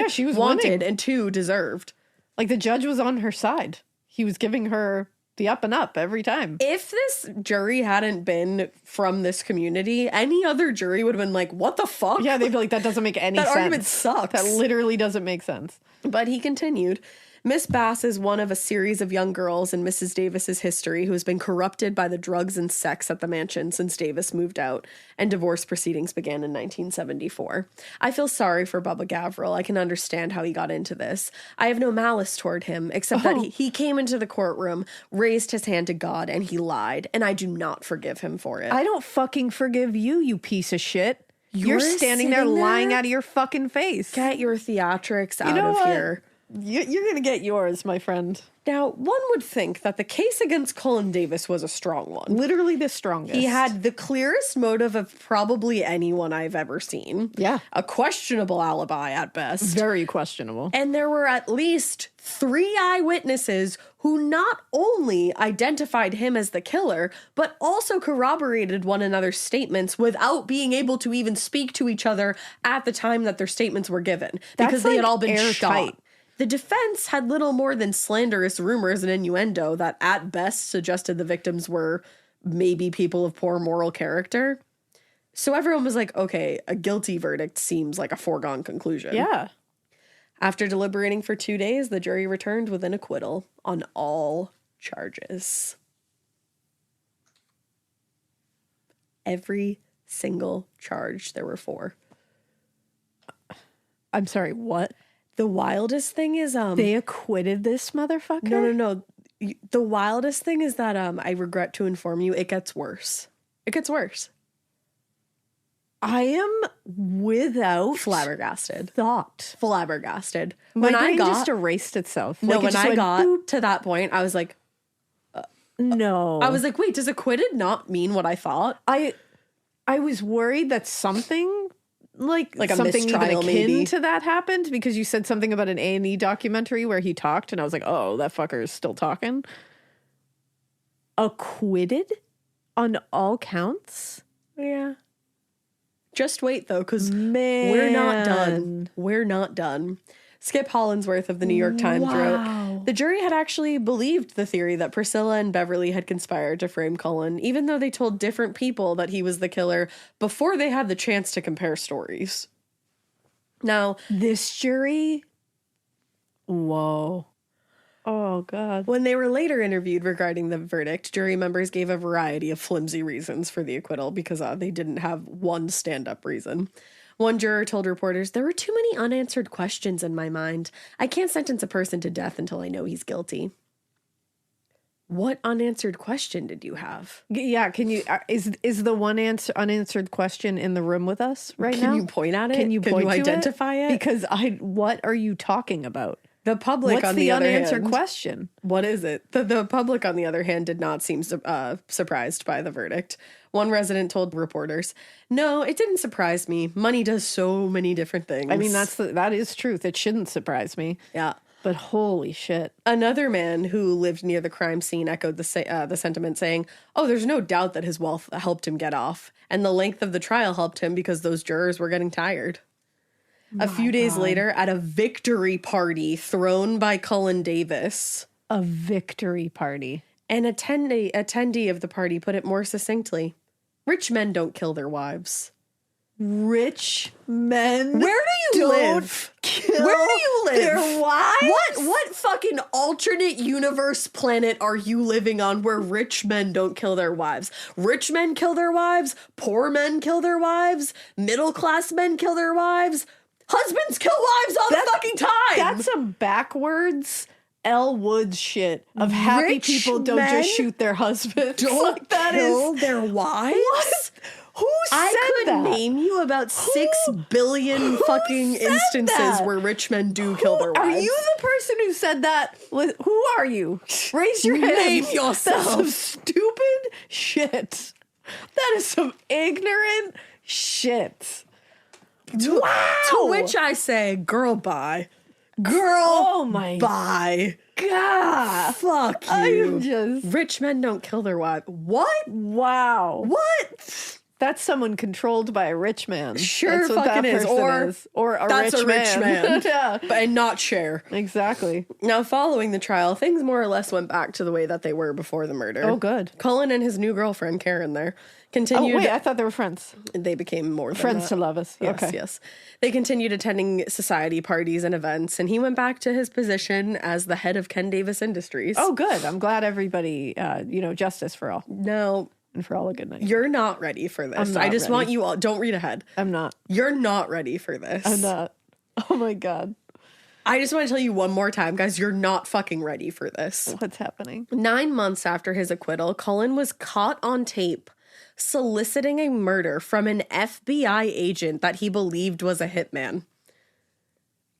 she was wanted winning. and 2 deserved? Like, the judge was on her side. He was giving her the up and up every time. If this jury hadn't been from this community, any other jury would have been like, what the fuck? Yeah, they'd be like, that doesn't make any sense. That argument sucks. That literally doesn't make sense. But he continued. Miss Bass is one of a series of young girls in Mrs. Davis's history who has been corrupted by the drugs and sex at the mansion since Davis moved out and divorce proceedings began in 1974. I feel sorry for Bubba Gavril. I can understand how he got into this. I have no malice toward him, except that he came into the courtroom, raised his hand to God, and he lied, and I do not forgive him for it. I don't fucking forgive you, you piece of shit. You're standing there lying out of your fucking face. Get your theatrics out of here. You're gonna get yours, my friend. Now, one would think that the case against Cullen Davis was a strong one. Literally the strongest. He had the clearest motive of probably anyone I've ever seen. Yeah. A questionable alibi at best. very questionable. And there were at least 3 eyewitnesses who not only identified him as the killer, but also corroborated one another's statements without being able to even speak to each other at the time that their statements were given. Because they had all been shot. airtight. The defense had little more than slanderous rumors and innuendo that at best suggested the victims were maybe people of poor moral character. So everyone was like, okay, a guilty verdict seems like a foregone conclusion. Yeah. After deliberating for 2 days, the jury returned with an acquittal on all charges. Every single charge, there were 4. I'm sorry, what? The wildest thing is They acquitted this motherfucker? no. The wildest thing is that I regret to inform you, it gets worse. It gets worse. I am without Flabbergasted. thought. Flabbergasted. My brain just erased itself. No, Like, it when just I went got boop. to that point, I was like, No. I was like, wait, does acquitted not mean what I thought? I was worried that something like a something even mistrial, akin maybe. to that happened, because you said something about an A&E documentary where he talked, and I was like, oh, that fucker is still talking. Acquitted on all counts? Yeah. Just wait, though, because Man. we're not done. We're not done. Skip Hollandsworth of the New York Times wrote, the jury had actually believed the theory that Priscilla and Beverly had conspired to frame Cullen, even though they told different people that he was the killer before they had the chance to compare stories. Now, This jury? Whoa. Oh, God. when they were later interviewed regarding the verdict, jury members gave a variety of flimsy reasons for the acquittal because they didn't have one stand-up reason. One juror told reporters, "There were too many unanswered questions in my mind. I can't sentence a person to death until I know he's guilty." What unanswered question did you have? Yeah, can you is the one unanswered question in the room with us right now? Can you point at it? Can you point to identify it? Because what are you talking about? The public, What's on the the other unanswered hand, question? what is it? The public, on the other hand, did not seem surprised by the verdict. One resident told reporters, "No, it didn't surprise me. Money does so many different things." I mean, that is truth. It shouldn't surprise me. yeah. But holy shit. Another man who lived near the crime scene echoed the sentiment, saying, "Oh, there's no doubt that his wealth helped him get off, and the length of the trial helped him because those jurors were getting tired." A few days later, at a victory party thrown by Cullen Davis, A victory party. an attendee of the party put it more succinctly: "Rich men don't kill their wives." Rich men. Where do you don't live? kill Where do you live? their wives? What fucking alternate universe planet are you living on where rich men don't kill their wives? Rich men kill their wives, poor men kill their wives, middle class men kill their wives, husbands kill wives all the fucking time. That's a backwards Elle Woods shit of happy Rich people don't men just shoot their husbands. don't Like, that kill is their wives. What? Who said I could that? name you about 6 billion fucking said instances that? where rich men do kill their Are wives. you the person who said that? Who are you? Raise your hand. Name yourself. That's some stupid shit. That is some ignorant shit. Wow. To which I say, girl, bye. Girl, Oh my bye. God. Fuck you. I am just. Rich men don't kill their wives. What? Wow. What? That's someone controlled by a rich man. Sure That's what fucking that is. person or a That's rich a rich man. Yeah. And not share. Exactly. Now, following the trial, things more or less went back to the way that they were before the murder. Oh, good. Cullen and his new girlfriend, Karen, there, Oh, continued. wait, I thought they were friends. They became more than Friends that. to lovers. Yes, Okay. yes. They continued attending society parties and events, and he went back to his position as the head of Ken Davis Industries. Oh, good. I'm glad everybody, justice for all No, and for all a good night. you're not ready for this. I'm not I just ready. want you all, don't read ahead. I'm not. You're not ready for this. I'm not. Oh my God. I just want to tell you one more time, guys, you're not fucking ready for this. What's happening? 9 months after his acquittal, Cullen was caught on tape soliciting a murder from an FBI agent that he believed was a hitman.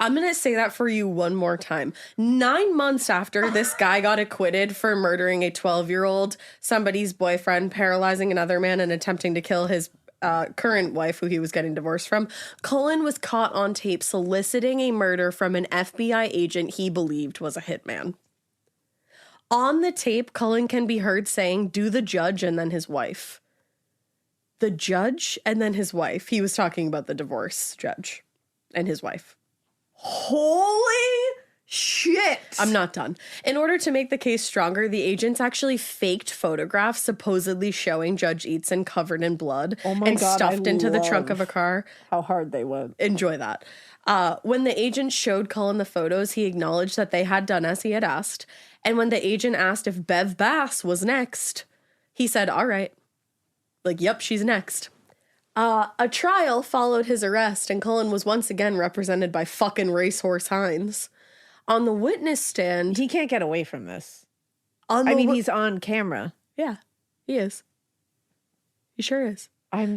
I'm going to say that for you one more time. 9 months after this guy got acquitted for murdering a 12-year-old, somebody's boyfriend, paralyzing another man, and attempting to kill his current wife, who he was getting divorced from, Cullen was caught on tape soliciting a murder from an FBI agent he believed was a hitman. On the tape, Cullen can be heard saying, "Do the judge and then his wife." The judge and then his wife. He was talking about the divorce judge and his wife. Holy shit. I'm not done. In order to make the case stronger, the agents actually faked photographs supposedly showing Judge Eatson covered in blood and stuffed into the trunk of a car. How hard they went. Enjoy that. When the agent showed Cullen the photos, he acknowledged that they had done as he had asked. And when the agent asked if Bev Bass was next, he said, all right. Like, yep, she's next. A trial followed his arrest, and Cullen was once again represented by fucking Racehorse Hines. On the witness stand... He can't get away from this. He's on camera. Yeah, he is. He sure is. I'm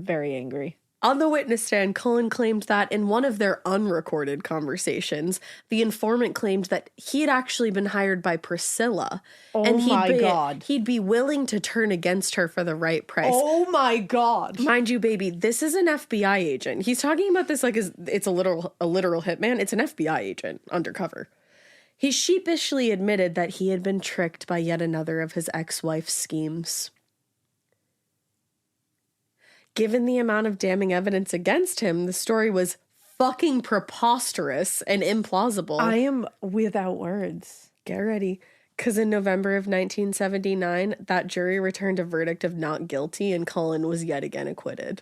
very angry. On the witness stand, Cullen claimed that in one of their unrecorded conversations, the informant claimed that he had actually been hired by Priscilla. Oh and God. He'd be willing to turn against her for the right price. Oh my God. Mind you, baby, this is an FBI agent. He's talking about this like it's a literal hitman. It's an FBI agent undercover. He sheepishly admitted that he had been tricked by yet another of his ex-wife's schemes. Given the amount of damning evidence against him, the story was fucking preposterous and implausible. I am without words. Get ready. Because in November of 1979, that jury returned a verdict of not guilty and Cullen was yet again acquitted.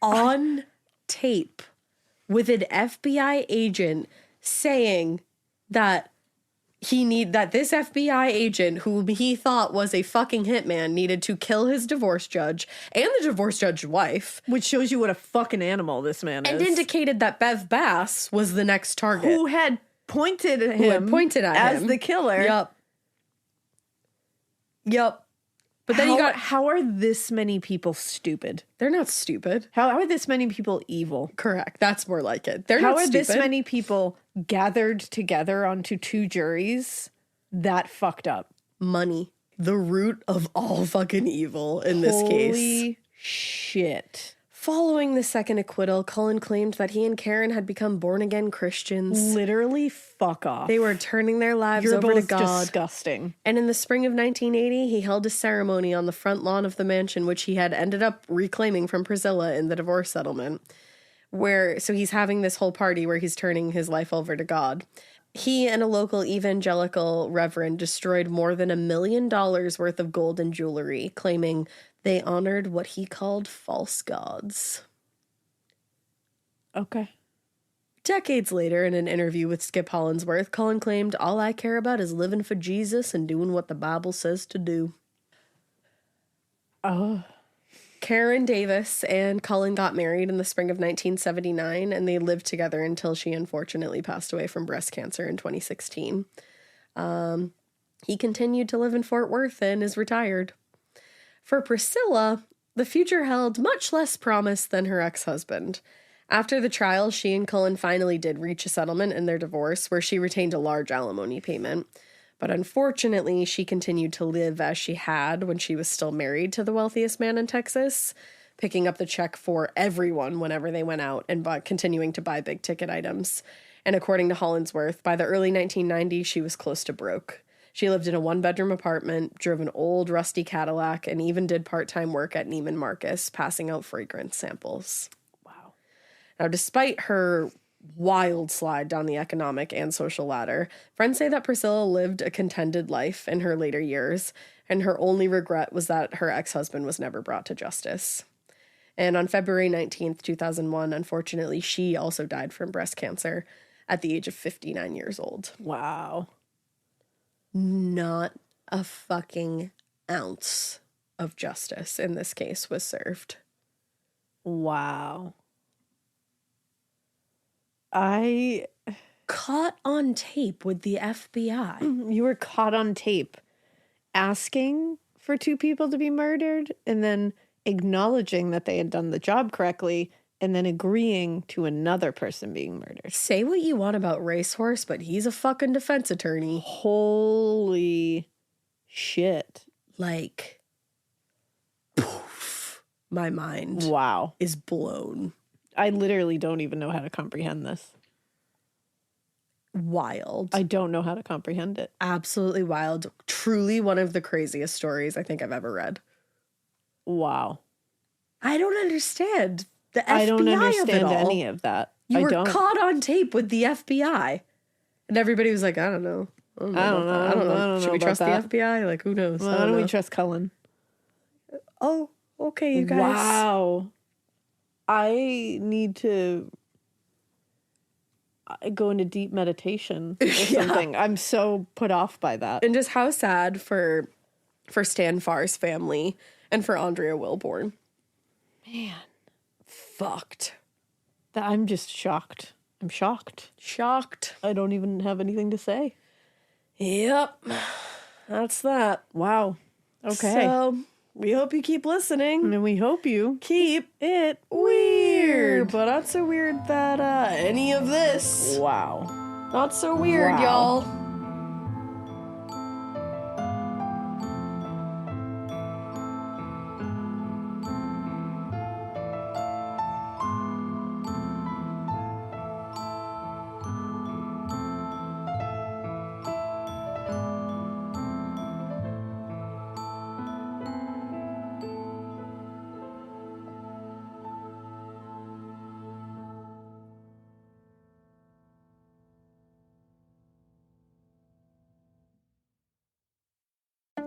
On tape with an FBI agent saying that this FBI agent, whom he thought was a fucking hitman, needed to kill his divorce judge and the divorce judge's wife. Which shows you what a fucking animal this man is. And indicated that Bev Bass was the next target. Who had pointed at him as the killer. Yep. But then how are this many people stupid? They're not stupid. How are this many people evil? Correct. That's more like it. They're how not stupid. How are this many people gathered together onto two juries that fucked up? Money. The root of all fucking evil in this case. Holy shit. Following the second acquittal, Cullen claimed that he and Karen had become born-again Christians. Literally, fuck off. They were turning their lives over to God. You're disgusting. And in the spring of 1980, he held a ceremony on the front lawn of the mansion, which he had ended up reclaiming from Priscilla in the divorce settlement. So he's having this whole party where he's turning his life over to God. He and a local evangelical reverend destroyed more than $1 million worth of gold and jewelry, claiming they honored what he called false gods. Okay. Decades later, in an interview with Skip Hollandsworth, Cullen claimed, "All I care about is living for Jesus and doing what the Bible says to do." Oh. Karen Davis and Cullen got married in the spring of 1979, and they lived together until she unfortunately passed away from breast cancer in 2016. He continued to live in Fort Worth and is retired. For Priscilla, the future held much less promise than her ex-husband. After the trial, she and Cullen finally did reach a settlement in their divorce, where she retained a large alimony payment. But unfortunately, she continued to live as she had when she was still married to the wealthiest man in Texas, picking up the check for everyone whenever they went out and continuing to buy big-ticket items. And according to Hollandsworth, by the early 1990s, she was close to broke. She lived in a one-bedroom apartment, drove an old, rusty Cadillac, and even did part-time work at Neiman Marcus, passing out fragrance samples. Wow. Now, despite her wild slide down the economic and social ladder, friends say that Priscilla lived a contented life in her later years, and her only regret was that her ex-husband was never brought to justice. And on February 19th, 2001, unfortunately, she also died from breast cancer at the age of 59 years old. Wow. Not a fucking ounce of justice in this case was served. Wow. Caught on tape with the FBI. You were caught on tape asking for two people to be murdered and then acknowledging that they had done the job correctly, and then agreeing to another person being murdered. Say what you want about Racehorse, but he's a fucking defense attorney. Holy shit. Like, poof, my mind Wow. is blown. I literally don't even know how to comprehend this. Wild. I don't know how to comprehend it. Absolutely wild. Truly one of the craziest stories I think I've ever read. Wow. I don't understand the FBI I don't of it understand all. any of that. You I were don't. caught on tape with the FBI. And everybody was like, I don't know. I don't know. Should we trust the FBI? Like, who knows? Why don't we trust Cullen? Oh, okay, you guys. Wow. I need to go into deep meditation or something. I'm so put off by that. And just how sad for Stan Farr's family and for Andrea Wilborn. Man, Fucked. I'm just shocked. I'm shocked. Shocked. I don't even have anything to say. Yep. That's that. Wow. Okay. So, we hope you keep listening. And we hope you Keep it weird. But not so weird that any of this. Wow. Not so weird, Wow. y'all.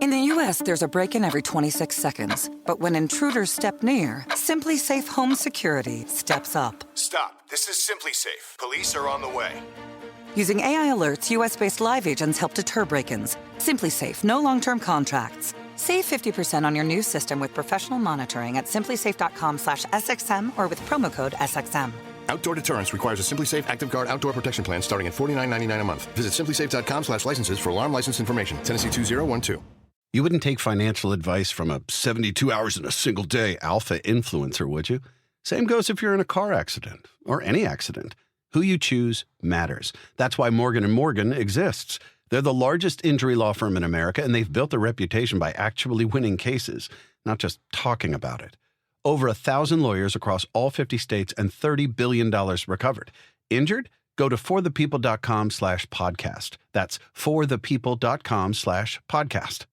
In the U.S., there's a break-in every 26 seconds. But when intruders step near, Simply Safe Home Security steps up. Stop. This is Simply Safe. Police are on the way. Using AI alerts, U.S.-based live agents help deter break-ins. Simply Safe, no long-term contracts. Save 50% on your new system with professional monitoring at simplysafe.com/SXM or with promo code SXM. Outdoor deterrence requires a Simply Safe Active Guard outdoor protection plan starting at $49.99 a month. Visit simplysafe.com/licenses for alarm license information. Tennessee 2012. You wouldn't take financial advice from a 72 hours in a single day alpha influencer, would you? Same goes if you're in a car accident or any accident. Who you choose matters. That's why Morgan & Morgan exists. They're the largest injury law firm in America, and they've built a reputation by actually winning cases, not just talking about it. Over 1,000 lawyers across all 50 states and $30 billion recovered. Injured? Go to forthepeople.com/podcast. That's forthepeople.com/podcast.